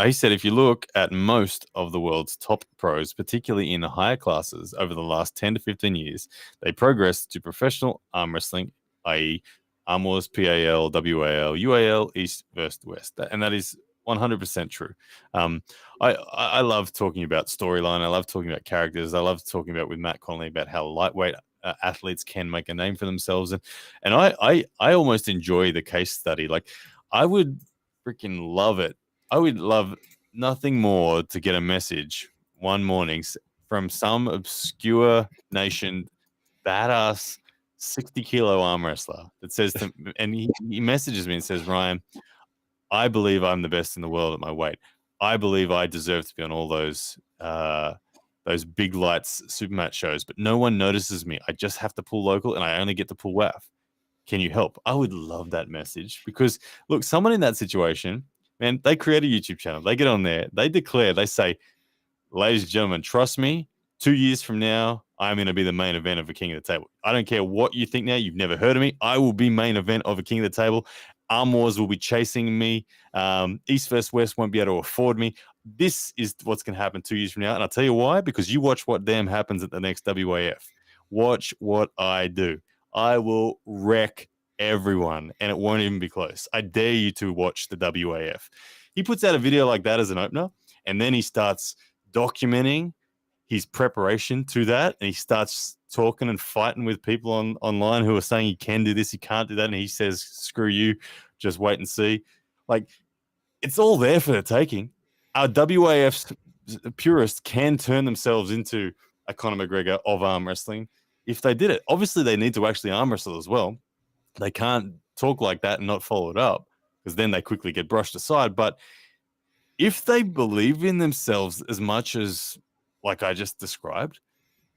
He said, if you look at most of the world's top pros, particularly in the higher classes, over the last 10 to 15 years, they progressed to professional arm wrestling, i.e. Arm Wars, PAL, WAL, UAL, East versus West. And that is 100% true. I love talking about storyline. I love talking about characters. I love talking about with Matt Connelly about how lightweight athletes can make a name for themselves. And I almost enjoy the case study. Like, I would freaking love it. I would love nothing more to get a message one morning from some obscure nation, badass 60-kilo arm wrestler that says to, and he messages me and says, Ryan, I believe I'm the best in the world at my weight. I believe I deserve to be on all those big lights supermat shows, but no one notices me. I just have to pull local, and I only get to pull WAF. Can you help? I would love that message, because look, someone in that situation, man, they create a YouTube channel. They get on there. They declare, they say, ladies and gentlemen, trust me, 2 years from now, I'm going to be the main event of a King of the Table. I don't care what you think now. You've never heard of me. I will be main event of a King of the Table. Arm Wars will be chasing me. East vs. West won't be able to afford me. This is what's going to happen 2 years from now. And I'll tell you why, because you watch what damn happens at the next WAF. Watch what I do. I will wreck everyone, and it won't even be close. I dare you to watch the WAF. He puts out a video like that as an opener, and then he starts documenting his preparation to that, and he starts talking and fighting with people online who are saying he can do this, he can't do that, and he says, screw you, just wait and see. Like, it's all there for the taking. Our WAF purists can turn themselves into a Conor McGregor of arm wrestling if they did it. Obviously, they need to actually arm wrestle as well. They can't talk like that and not follow it up, because then they quickly get brushed aside. But if they believe in themselves as much as, like I just described,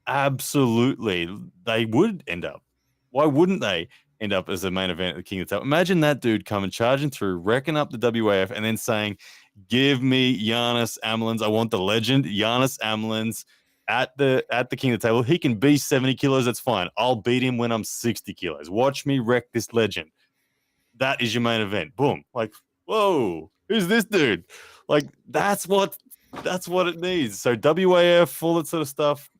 absolutely, they would end up. Why wouldn't they end up as a main event at the King of the Table? Imagine that dude coming charging through, wrecking up the WAF, and then saying, give me Giannis Amelins. I want the legend, Giannis Amelins, at the King of the Table. He can be 70 kilos. That's fine. I'll beat him when I'm 60 kilos. Watch me wreck this legend. That is your main event. Boom. Like, whoa, who's this dude? Like, that's what it needs. So WAF, all that sort of stuff.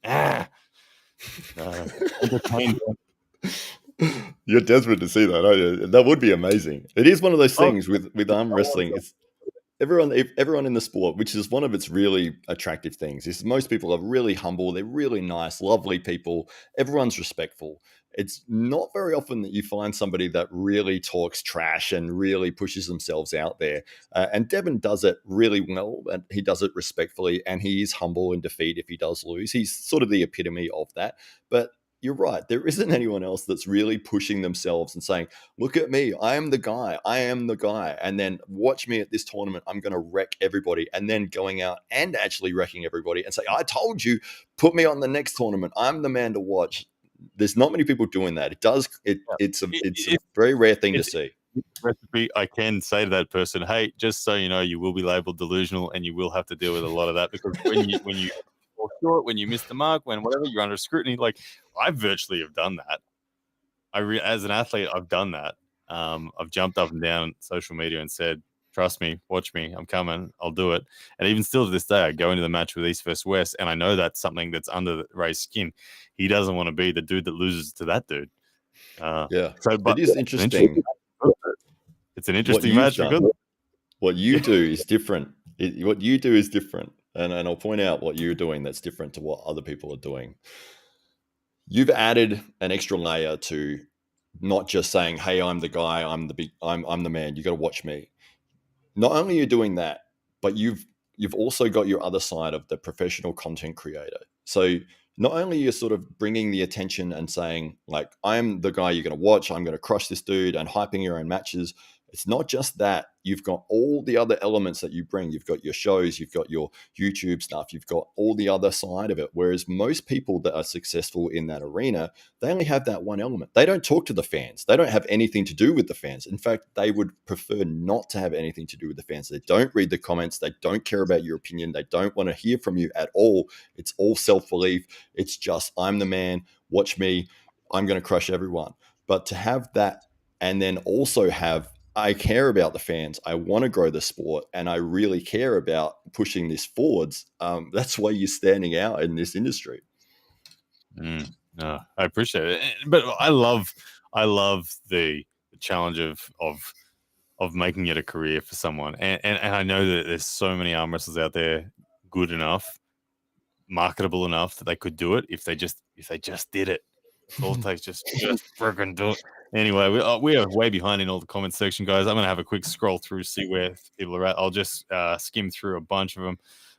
You're desperate to see that, aren't you? That would be amazing. It is one of those things with arm wrestling. It's everyone in the sport, which is one of its really attractive things, is most people are really humble. They're really nice, lovely people. Everyone's respectful. It's not very often that you find somebody that really talks trash and really pushes themselves out there. And Devin does it really well, and he does it respectfully, and he is humble in defeat if he does lose. He's sort of the epitome of that. But you're right. There isn't anyone else that's really pushing themselves and saying, look at me. I am the guy. I am the guy. And then watch me at this tournament. I'm going to wreck everybody. And then going out and actually wrecking everybody and say, I told you, put me on the next tournament. I'm the man to watch. There's not many people doing that. It's a very rare thing to see. Recipe, I can say to that person, hey, just so you know, you will be labeled delusional and you will have to deal with a lot of that, because when you fall short, when you miss the mark, when whatever, you're under scrutiny. Like, I virtually have done that. As an athlete, I've done that. I've jumped up and down social media and said, trust me, watch me, I'm coming, I'll do it. And even still to this day, I go into the match with East vs. West, and I know that's something that's under Ray's skin. He doesn't want to be the dude that loses to that dude. It is interesting. It's an interesting match. What you do is different. What you do is different. And I'll point out what you're doing that's different to what other people are doing. You've added an extra layer to not just saying, hey, I'm the guy, I'm the man, you got to watch me. Not only are you doing that, but you've also got your other side of the professional content creator. So not only you're sort of bringing the attention and saying, like, I'm the guy you're going to watch, I'm going to crush this dude, and hyping your own matches. It's not just that. You've got all the other elements that you bring. You've got your shows, you've got your YouTube stuff, you've got all the other side of it. Whereas most people that are successful in that arena, they only have that one element. They don't talk to the fans. They don't have anything to do with the fans. In fact, they would prefer not to have anything to do with the fans. They don't read the comments. They don't care about your opinion. They don't want to hear from you at all. It's all self-belief. It's just, I'm the man, watch me, I'm going to crush everyone. But to have that, and then also have, I care about the fans, I want to grow the sport, and I really care about pushing this forwards. That's why you're standing out in this industry. No, I appreciate it, but I love the challenge of making it a career for someone, and I know that there's so many arm wrestlers out there good enough, marketable enough that they could do it if they just did it. It's all it takes, just freaking do it. Anyway, we are way behind in all the comments section, guys. I'm going to have a quick scroll through, see where people are at. I'll just skim through a bunch of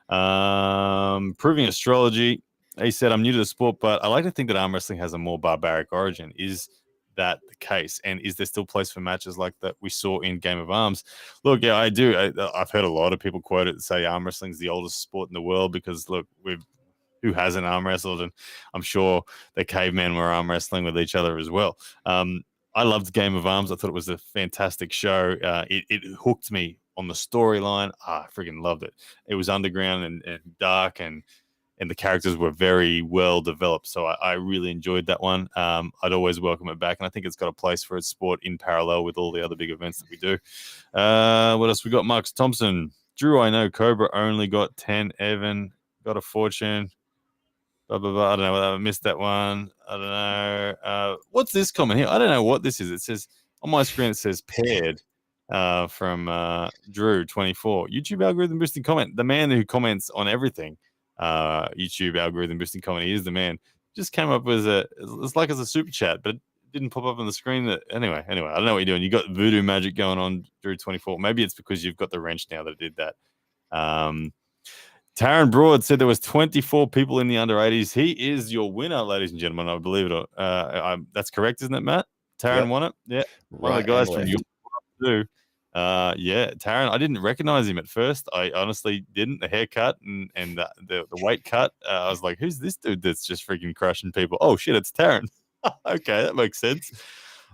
them. Proving Astrology, he said, I'm new to the sport, but I like to think that arm wrestling has a more barbaric origin. Is that the case? And is there still place for matches like that we saw in Game of Arms? Look, yeah, I do. I've heard a lot of people quote it and say arm wrestling is the oldest sport in the world because, look, who hasn't arm wrestled? And I'm sure the cavemen were arm wrestling with each other as well. I loved Game of Arms. I thought it was a fantastic show. It hooked me on the storyline. I freaking loved it. It was underground and dark, and and the characters were very well developed. So I really enjoyed that one. I'd always welcome it back, and I think it's got a place for its sport in parallel with all the other big events that we do. What else we got? Marcus Thompson. Drew, I know Cobra only got 10. Evan got a fortune. Blah, blah, blah. I don't know. I missed that one. I don't know. What's this comment here? I don't know what this is. It says on my screen, it says paired from Drew24. YouTube algorithm boosting comment. The man who comments on everything. YouTube algorithm boosting comment. He is the man. Just came up with it's like as a super chat, but it didn't pop up on the screen. Anyway, I don't know what you're doing. You got voodoo magic going on, Drew24. Maybe it's because you've got the wrench now that it did that. Taryn Broad said there was 24 people in the under 80s. He is your winner, ladies and gentlemen. I believe it. That's correct, isn't it, Matt? Taryn won it. Yeah, one of the guys from your too. Yeah, Taryn. I didn't recognize him at first. I honestly didn't. The haircut and the weight cut. I was like, who's this dude that's just freaking crushing people? Oh shit, it's Taryn. Okay, that makes sense.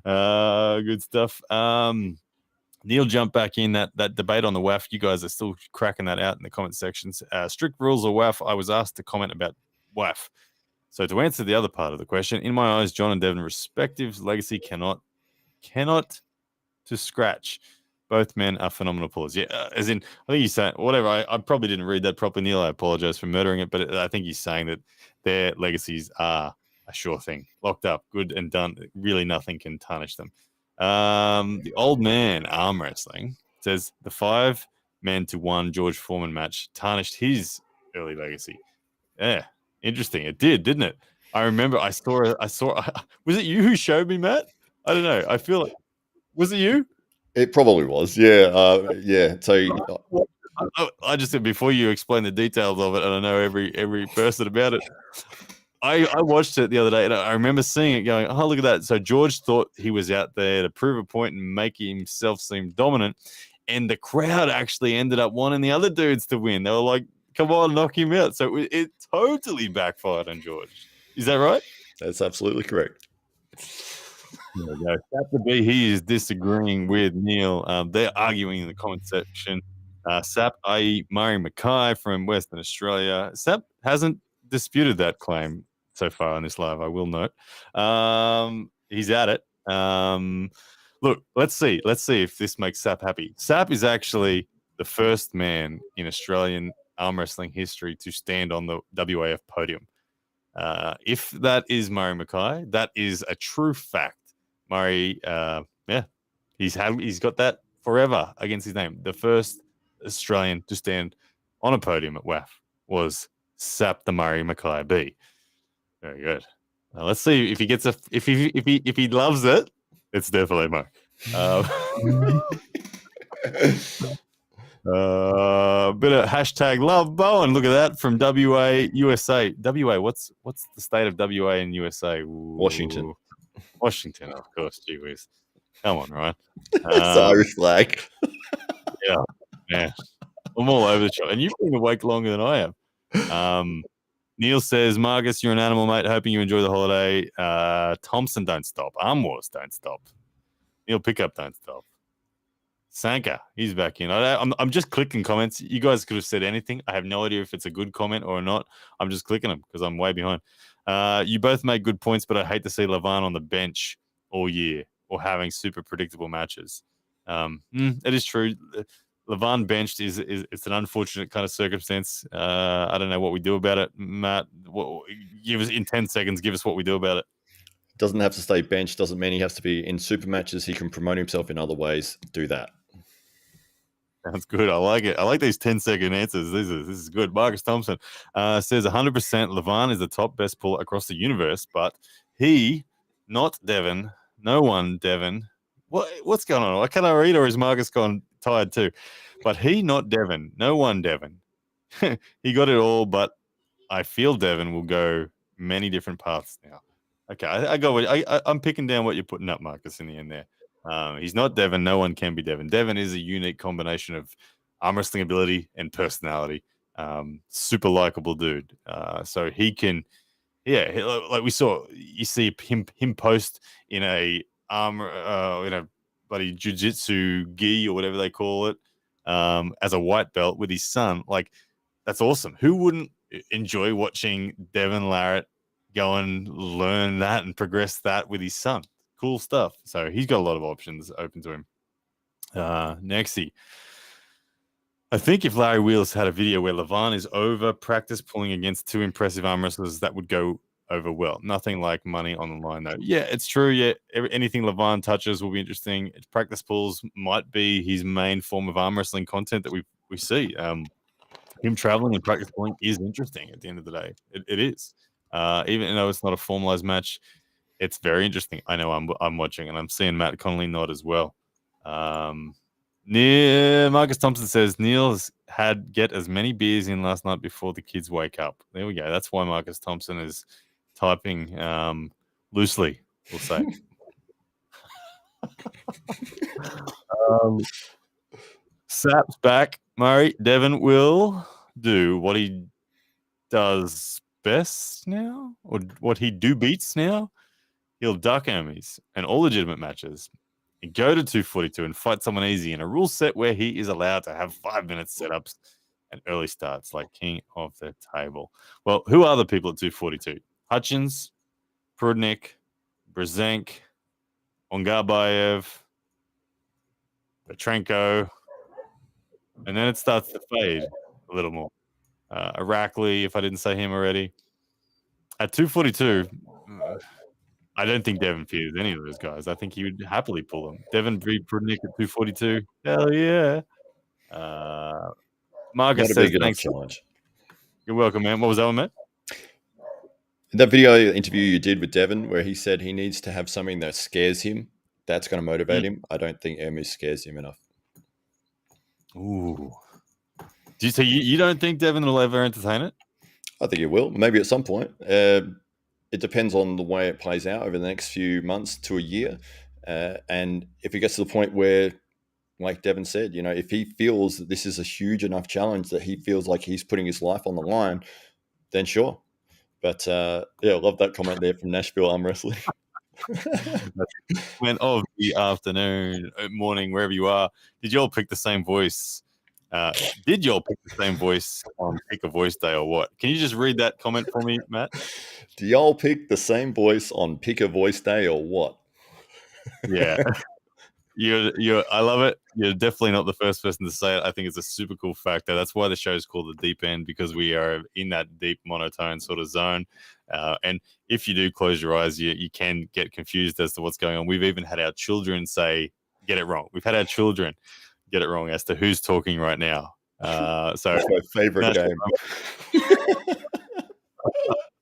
Good stuff. Neil jumped back in that debate on the WAF. You guys are still cracking that out in the comment sections. Strict rules of WAF. I was asked to comment about WAF. So to answer the other part of the question, in my eyes, John and Devon respective legacy cannot to scratch. Both men are phenomenal pullers. Yeah, as in, I think he's saying, whatever, I probably didn't read that properly, Neil. I apologize for murdering it, but I think he's saying that their legacies are a sure thing. Locked up, good and done. Really nothing can tarnish them. The old man arm wrestling says the 5-man-to-1 George Foreman match tarnished his early legacy. Yeah, interesting. It did, didn't it? I remember I saw. Was it you who showed me, Matt? I don't know. I feel like, was it you? It probably was. Yeah. Yeah. So I just said, before you explain the details of it, and I know every person about it. I watched it the other day, and I remember seeing it going, oh, look at that. So George thought he was out there to prove a point and make himself seem dominant, and the crowd actually ended up wanting the other dudes to win. They were like, come on, knock him out. So it totally backfired on George. Is that right? That's absolutely correct. There we go. After B, he is disagreeing with Neil. They're arguing in the comment section. Sap, i.e. Murray Mackay from Western Australia. Sap hasn't disputed that claim so far on this live, I will note. He's at it. Look, let's see if this makes Sap happy. Sap is actually the first man in Australian arm wrestling history to stand on the WAF podium. If that is Murray Mackay, that is a true fact. Murray, he's got that forever against his name. The first Australian to stand on a podium at WAF was Sap the Murray Mackay B. Very good. Let's see if he gets if he loves it. It's definitely Murray. Bit of hashtag love Bowen. Look at that from WA, USA. WA, what's the state of WA in USA? Ooh, Washington, of course. Gee whiz. Come on, Ryan. It's the Irish flag. Yeah, man. I'm all over the shop. And you've been awake longer than I have. Neil says, Marcus, you're an animal, mate. Hoping you enjoy the holiday. Thompson, don't stop. Arm Wars, don't stop. Neil Pickup, don't stop. Sanka, he's back in. I'm just clicking comments. You guys could have said anything. I have no idea if it's a good comment or not. I'm just clicking them because I'm way behind. You both make good points, but I hate to see Levan on the bench all year or having super predictable matches. It is true. Levan benched is it's an unfortunate kind of circumstance. I don't know what we do about it, Matt. Give us in 10 seconds. Give us what we do about it. Doesn't have to stay benched. Doesn't mean he has to be in super matches. He can promote himself in other ways. Do that. Sounds good. I like it. I like these 10-second answers. This is good. Marcus Thompson says 100% Levan is the top best puller across the universe, but he, not Devon, no one Devon. What's going on? Can I read, or is Marcus gone tired too? But he, not Devon, no one Devon. He got it all, but I feel Devon will go many different paths now. Okay, I go with I'm picking down what you're putting up, Marcus, in the end there. He's not Devon. No one can be Devon. Devon is a unique combination of arm wrestling ability and personality. Super likable dude. So he can, like we saw, you see him post in a bloody jiu-jitsu gi or whatever they call it, as a white belt with his son. Like, that's awesome. Who wouldn't enjoy watching Devin Larratt go and learn that and progress that with his son. Cool stuff. So he's got a lot of options open to him. Nexty. I think if Larry Wheels had a video where Levan is over practice pulling against two impressive arm wrestlers, that would go over well. Nothing like money on the line, though. Yeah, it's true. Yeah, anything Levan touches will be interesting. Practice pulls might be his main form of arm wrestling content that we see. Him traveling and practice pulling is interesting at the end of the day. It is. Even though it's not a formalized match, it's very interesting. I know I'm watching, and I'm seeing Matt Connelly nod as well. Marcus Thompson says Neil's had get as many beers in last night before the kids wake up. There we go. That's why Marcus Thompson is typing loosely, we'll say. Sap's back. Murray, Devin will do what he does best now, or what he do beats now. He'll duck enemies and all legitimate matches and go to 242 and fight someone easy in a rule set where he is allowed to have 5 minute setups and early starts like king of the table. Well, who are the people at 242? Hutchins, Prudnik, Brzenk, Ongarbayev, Petrenko, and then it starts to fade a little more. Irakli, if I didn't say him already. At 242, I don't think Devin fears any of those guys. I think he would happily pull them. Devin Prudnik at 242. Hell yeah. Marcus Not a says, big enough thanks. challenge. You're welcome, man. What was that one, Matt? That video interview you did with Devin, where he said he needs to have something that scares him, that's going to motivate him. I don't think Emu scares him enough. Ooh. So you don't think Devin will ever entertain it? I think he will. Maybe at some point. It depends on the way it plays out over the next few months to a year. And if it gets to the point where, like Devin said, if he feels that this is a huge enough challenge that he feels like he's putting his life on the line, then sure. But I love that comment there from Nashville Arm Wrestling. When of the afternoon, morning, wherever you are, did you all pick the same voice? Did you all pick the same voice on Pick a Voice Day or what? Can you just read that comment for me, Matt? Do y'all pick the same voice on Pick a Voice Day or what? Yeah. I love it. You're definitely not the first person to say it. I think it's a super cool factor. That's why the show is called The Deep End, because we are in that deep monotone sort of zone. And if you do close your eyes, you can get confused as to what's going on. We've even had our children get it wrong. We've had our children get it wrong as to who's talking right now. So that's my favorite game.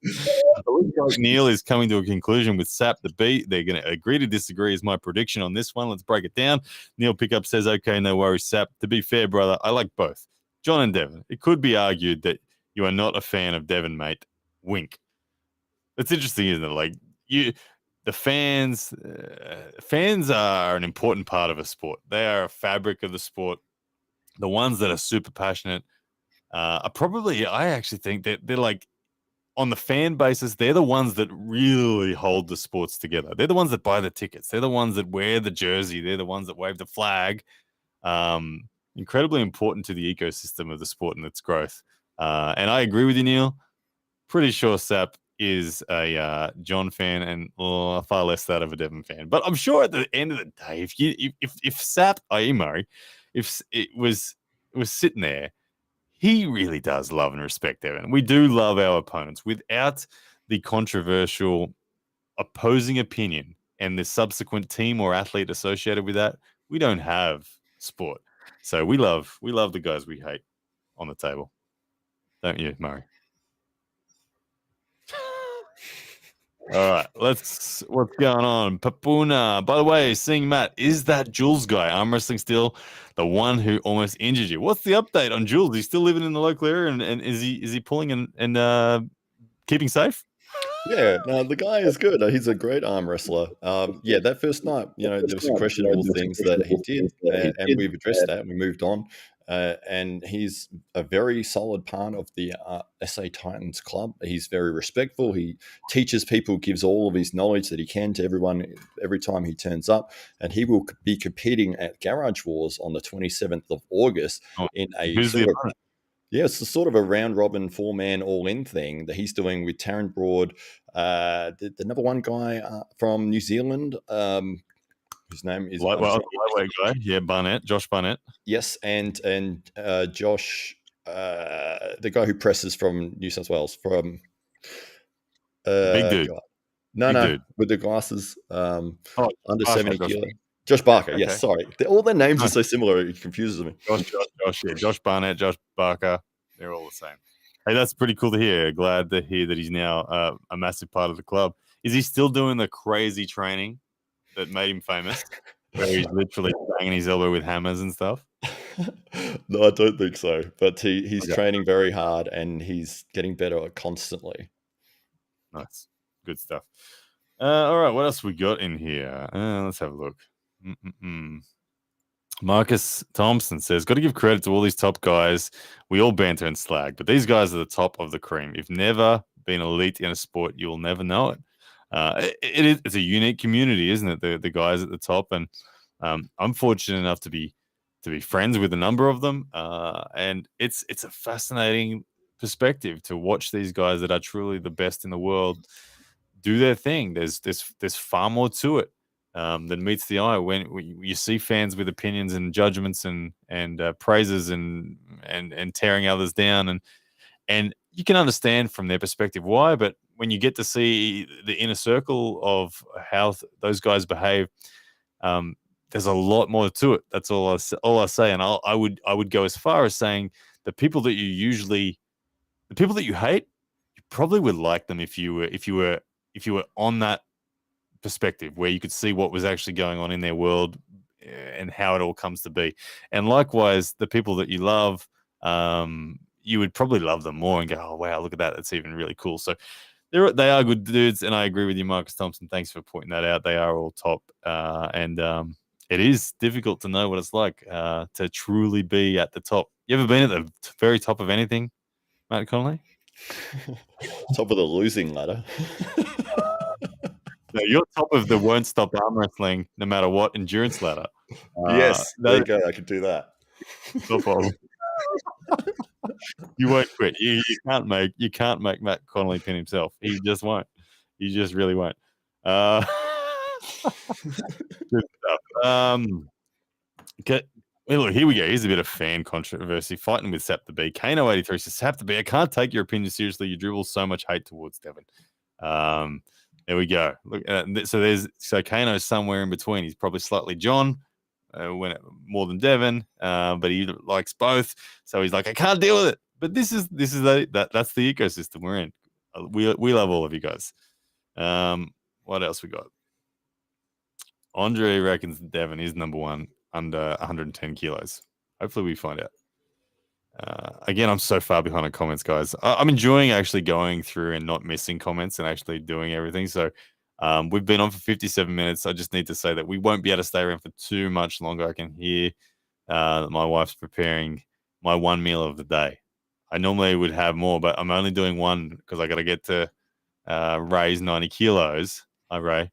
It looks like Neil is coming to a conclusion with Sap the Beat. They're going to agree to disagree is my prediction on this one. Let's break it down. Neil Pickup says, okay, no worries, Sap. To be fair, brother, I like both. John and Devin. It could be argued that you are not a fan of Devin, mate. Wink. It's interesting, isn't it? Like, the fans are an important part of a sport. They are a fabric of the sport. The ones that are super passionate are probably, I actually think that they're like, on the fan basis, they're the ones that really hold the sports together. They're the ones that buy the tickets. They're the ones that wear the jersey. They're the ones that wave the flag. Incredibly important to the ecosystem of the sport and its growth. And I agree with you, Neil. Pretty sure Sap is a John fan and far less that of a Devin fan. But I'm sure at the end of the day, if Sap, i.e. Murray, if it was sitting there, he really does love and respect Devin. We do love our opponents. Without the controversial opposing opinion and the subsequent team or athlete associated with that, we don't have sport. So we love the guys we hate on the table. Don't you, Murray? All right, what's going on? Papuna. By the way, seeing Matt, is that Jules guy arm wrestling still the one who almost injured you? What's the update on Jules? He's still living in the local area, and is he pulling and keeping safe? Yeah, no, the guy is good. He's a great arm wrestler. That first night, there was some questionable things that he did, and we've addressed that. We moved on, and he's a very solid part of the SA Titans club. He's very respectful. He teaches people, gives all of his knowledge that he can to everyone every time he turns up, and he will be competing at Garage Wars on the 27th of August in a Who's the opponent? Yeah, it's a sort of a round robin 4-man all in thing that he's doing with Taryn Broad, the number one guy from New Zealand, whose name is Lightweight guy, yeah, Josh Barnett. Yes, and Josh, the guy who presses from New South Wales, from Big dude. God. No, Big no, dude. with the glasses, under Barker, 70 Josh. kilo. Josh Barker, Okay. yes, sorry. All their names are Nice. so similar, it confuses me. Josh Barnett, Josh Barker, they're all the same. Hey, that's pretty cool to hear. Glad to hear that he's now a massive part of the club. Is he still doing the crazy training that made him famous, where he's literally banging his elbow with hammers and stuff? No, I don't think so. But he's Okay. training very hard and he's getting better constantly. Nice. Good stuff. All right, what else we got in here? Let's have a look. Marcus Thompson says, got to give credit to all these top guys. We all banter and slag, but these guys are the top of the cream. If never been elite in a sport, you will never know it. It's a unique community, isn't it? The guys at the top, and I'm fortunate enough to be friends with a number of them, and it's a fascinating perspective to watch these guys that are truly the best in the world do their thing. There's far more to it than meets the eye when you see fans with opinions and judgments and praises and tearing others down, and you can understand from their perspective why, but when you get to see the inner circle of how those guys behave, there's a lot more to it. That's all I say, and I would go as far as saying the people that you hate, you probably would like them if you were on that perspective where you could see what was actually going on in their world and how it all comes to be. And likewise, the people that you love, you would probably love them more and go, oh, wow, look at that. That's even really cool. So they are good dudes. And I agree with you, Marcus Thompson. Thanks for pointing that out. They are all top. And it is difficult to know what it's like to truly be at the top. You ever been at the very top of anything, Matt Connelly? Top of the losing ladder. No, you're top of the won't stop arm wrestling no matter what endurance ladder. Yes, there you go. I could do that. No problem. You won't quit. You can't make Matt Connelly pin himself. He just won't. He just really won't. Good stuff. Okay. Well, look, here we go. Here's a bit of fan controversy. Fighting with Sap the B. Kano83 says, Sap the B, I can't take your opinion seriously. You dribble so much hate towards Devon. There we go. Look, so Kano's somewhere in between. He's probably slightly John, more than Devon, but he likes both. So he's like, I can't deal with it. But that's the ecosystem we're in. We love all of you guys. What else we got? Andre reckons Devon is number one under 110 kilos. Hopefully we find out. Again, I'm so far behind on comments, guys. I'm enjoying actually going through and not missing comments and actually doing everything. So we've been on for 57 minutes. I just need to say that we won't be able to stay around for too much longer. I can hear that my wife's preparing my one meal of the day. I normally would have more, but I'm only doing one because I got to get to Ray's 90 kilos. Hi, Ray.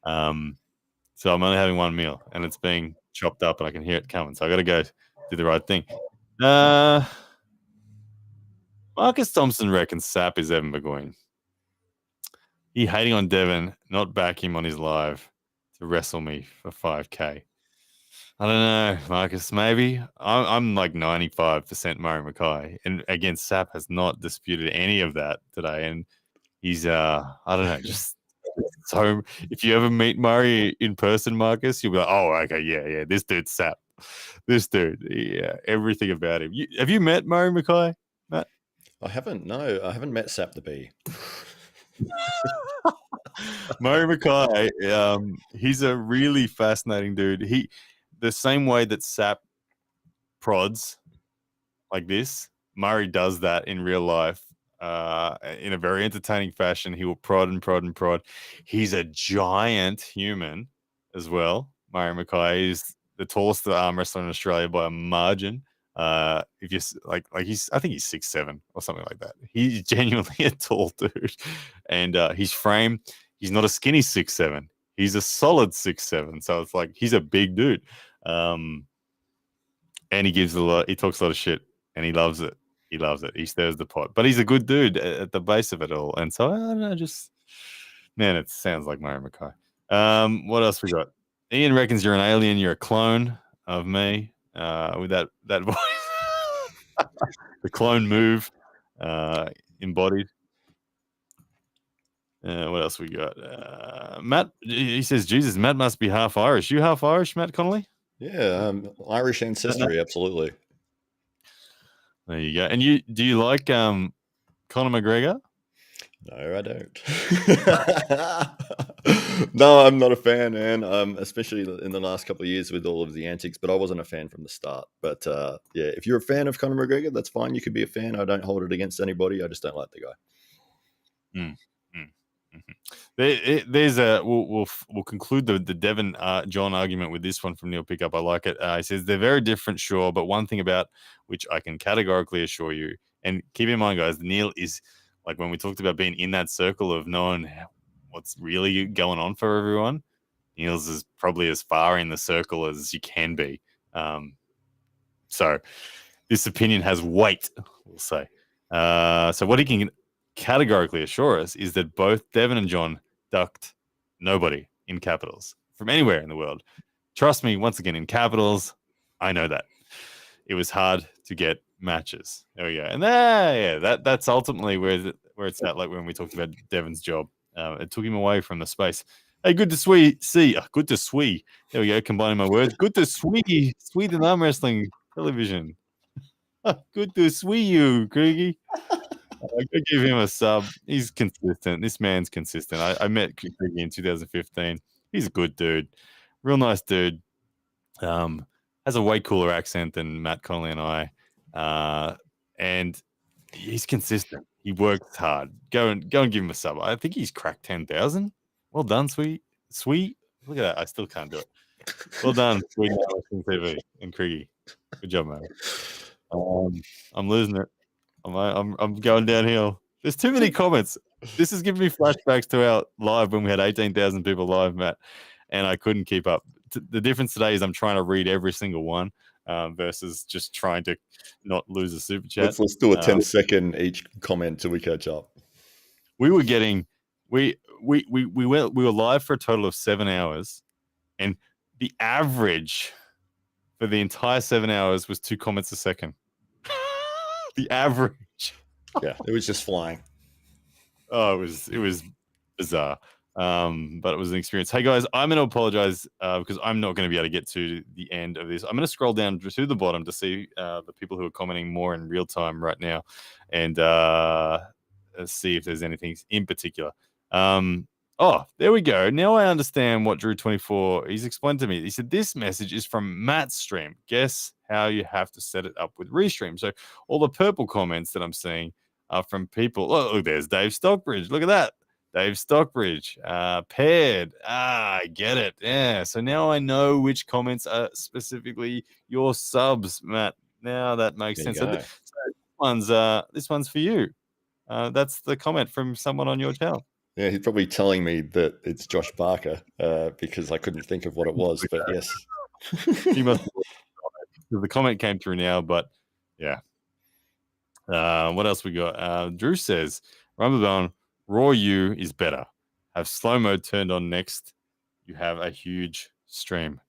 So I'm only having one meal, and it's being chopped up, and I can hear it coming. So I got to go do the right thing. Marcus Thompson reckons Sap is Evan Burgoyne. He hating on Devon, not back him on his live to wrestle me for 5K. I don't know, Marcus. Maybe I'm like 95% Murray Mackay, and again, Sap has not disputed any of that today, and he's I don't know, just so. If you ever meet Murray in person, Marcus, you'll be like, oh, okay, yeah, this dude's Sap. This dude, yeah, everything about him. Have you met Murray Mackay, Matt? I haven't. No, I haven't met Sap the Bee. Murray Mackay, he's a really fascinating dude. The same way that Sap prods like this, Murray does that in real life in a very entertaining fashion. He will prod and prod and prod. He's a giant human as well. Murray Mackay is the tallest arm wrestler in Australia by a margin. If you I think he's 6'7" or something like that. He's genuinely a tall dude, and his frame, he's not a skinny 6'7". He's a solid 6'7". So it's like he's a big dude, and he talks a lot of shit, and he loves it. He loves it. He stirs the pot. But he's a good dude at the base of it all. And so, I don't know, man, it sounds like Mario Mackay. What else we got? Ian reckons you're an alien. You're a clone of me with that voice. The clone move embodied. What else we got? Matt, he says, Jesus, Matt must be half Irish. You half Irish, Matt Connelly? Yeah, Irish ancestry, absolutely. There you go. And do you like Conor McGregor? No, I don't. No, I'm not a fan, man. Especially in the last couple of years with all of the antics, but I wasn't a fan from the start. But yeah, if you're a fan of Conor McGregor, that's fine. You could be a fan. I don't hold it against anybody. I just don't like the guy. There's we'll conclude the Devon John argument with this one from Neil Pickup. I like it. He says they're very different, sure, but one thing about which I can categorically assure you, and keep in mind, guys, Neil is like when we talked about being in that circle of knowing what's really going on for everyone. Neil's is probably as far in the circle as you can be. So this opinion has weight, we'll say. So what he can categorically assure us is that both Devon and John ducked nobody in capitals from anywhere in the world. Trust me, once again, in capitals, I know that. It was hard to get matches. There we go. And that's ultimately where it's at, like when we talked about Devon's job. It took him away from the space. Hey, good to see. Good to swee. There we go, combining my words. Good to swee. Sweden arm wrestling television. Good to swee you, Craigie. I could give him a sub. He's consistent. This man's consistent. I met Craigie in 2015. He's a good dude. Real nice dude. Has a way cooler accent than Matt Connelly and I. And he's consistent. He works hard. Go and give him a sub. I think he's cracked 10,000. Well done, sweet. Look at that. I still can't do it. Well done, Sweet TV and Craigie. Good job, man. I'm losing it. I'm going downhill. There's too many comments. This is giving me flashbacks to our live when we had 18,000 people live, Matt, and I couldn't keep up. The difference today is I'm trying to read every single one versus just trying to not lose a super chat. Let's do a 10-second each comment till we catch up. We were getting we were live for a total of 7 hours, and the average for the entire 7 hours was 2 comments a second. The average. Yeah, it was just flying. Oh, it was bizarre. But it was an experience. Hey guys, I'm going to apologize because I'm not going to be able to get to the end of this. I'm going to scroll down to the bottom to see the people who are commenting more in real time right now, and see if there's anything in particular. Oh, there we go. Now I understand what Drew24, he's explained to me. He said, this message is from Matt's stream. Guess how you have to set it up with Restream. So all the purple comments that I'm seeing are from people. Look, there's Dave Stockbridge. Look at that. Dave Stockbridge. Paired. I get it. Yeah. So now I know which comments are specifically your subs, Matt. Now that makes sense. So this one's for you. That's the comment from someone on your channel. Yeah, he's probably telling me that it's Josh Barker because I couldn't think of what it was, but yes. He must. The comment came through now, but yeah. What else we got? Drew says, Rumble Raw U is better. Have slow mode turned on next. You have a huge stream.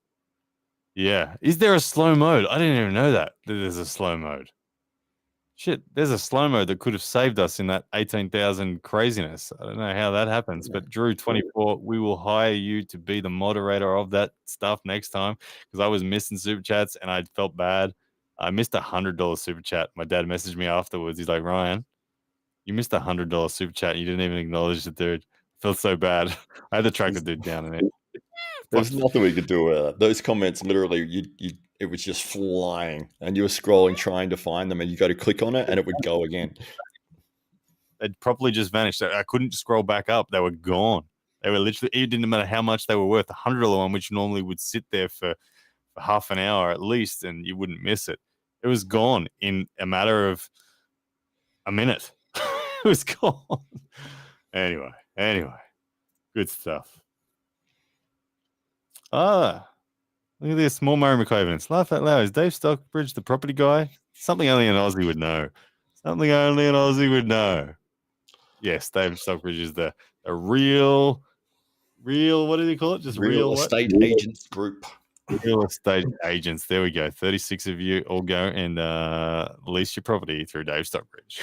Yeah. Is there a slow mode? I didn't even know that there's a slow mode. Shit, there's a slow mode that could have saved us in that 18,000 craziness. I don't know how that happens, but Drew24, we will hire you to be the moderator of that stuff next time because I was missing super chats and I felt bad. I missed $100 super chat. My dad messaged me afterwards. He's like, Ryan, you missed $100 super chat. You didn't even acknowledge the dude. I felt so bad. I had to track the dude down. And there's nothing we could do. Those comments, literally, it was just flying, and you were scrolling trying to find them, and you go to click on it, and it would go again. They'd probably just vanished. I couldn't scroll back up. They were gone. They were literally, it didn't matter how much they were worth. $100 one, which normally would sit there for half an hour at least, and you wouldn't miss it. It was gone in a matter of a minute. It was gone. Anyway, good stuff. Look at this. More Murray McCoy evidence. Laugh out loud. Is Dave Stockbridge the property guy? Something only an Aussie would know. Something only an Aussie would know. Yes, David Stockbridge is the real, what do you call it? Just Real what? estate agents group. Real estate agents. There we go. 36 of you all go and lease your property through Dave Stockbridge.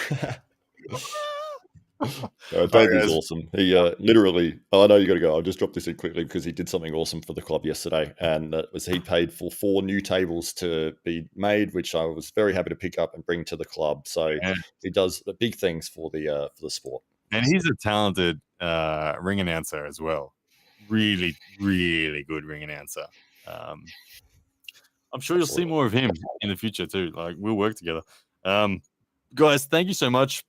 Dave is awesome. He literally, I know you got to go. I'll just drop this in quickly because he did something awesome for the club yesterday. And that was he paid for 4 new tables to be made, which I was very happy to pick up and bring to the club. So he does the big things for the sport. And he's a talented ring announcer as well. Really, really good ring announcer. I'm sure you'll see more of him in the future too. Like, we'll work together. Guys, thank you so much.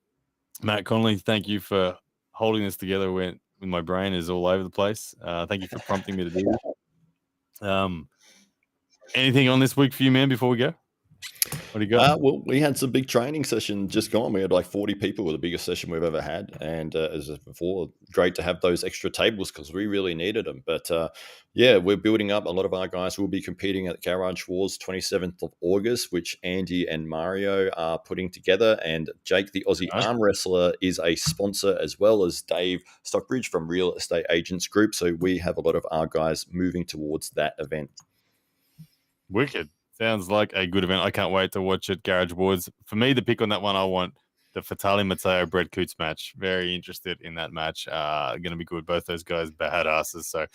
Matt Connelly, thank you for holding this together when my brain is all over the place. Thank you for prompting me to do this. Anything on this week for you, man, before we go? What do you got? Well, we had some big training session just gone. We had like 40 people, the biggest session we've ever had. And as before, great to have those extra tables because we really needed them. But yeah, we're building up. A lot of our guys will be competing at Garage Wars 27th of August, which Andy and Mario are putting together. And Jake, the Aussie arm wrestler, is a sponsor, as well as Dave Stockbridge from Real Estate Agents Group. So we have a lot of our guys moving towards that event. Wicked. Sounds like a good event. I can't wait to watch it. Garage Wars. For me, the pick on that one, I want the Fatali Mateo Brett Coots match. Very interested in that match. Going to be good. Both those guys badasses. So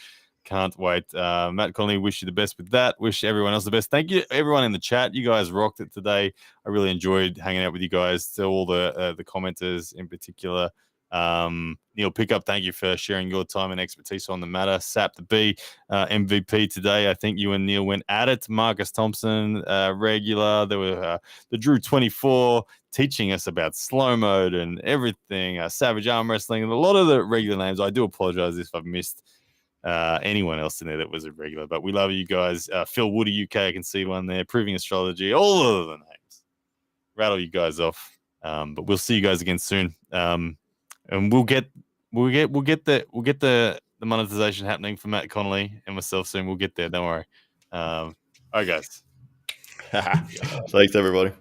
can't wait. Matt Connelly, wish you the best with that. Wish everyone else the best. Thank you, everyone in the chat. You guys rocked it today. I really enjoyed hanging out with you guys. To all the commenters in particular. Neil Pickup, thank you for sharing your time and expertise on the matter. Sap the B, MVP today. I think you and Neil went at it. Marcus Thompson, regular. There were the Drew 24 teaching us about slow mode and everything. Savage arm wrestling and a lot of the regular names. I do apologize if I've missed anyone else in there that was a regular, but we love you guys. Phil Woody UK, I can see one there. Proving Astrology, all of the names. Rattle you guys off. But we'll see you guys again soon. And we'll get the monetization happening for Matt Connelly and myself soon. We'll get there. Don't worry. All right, guys. Thanks, everybody.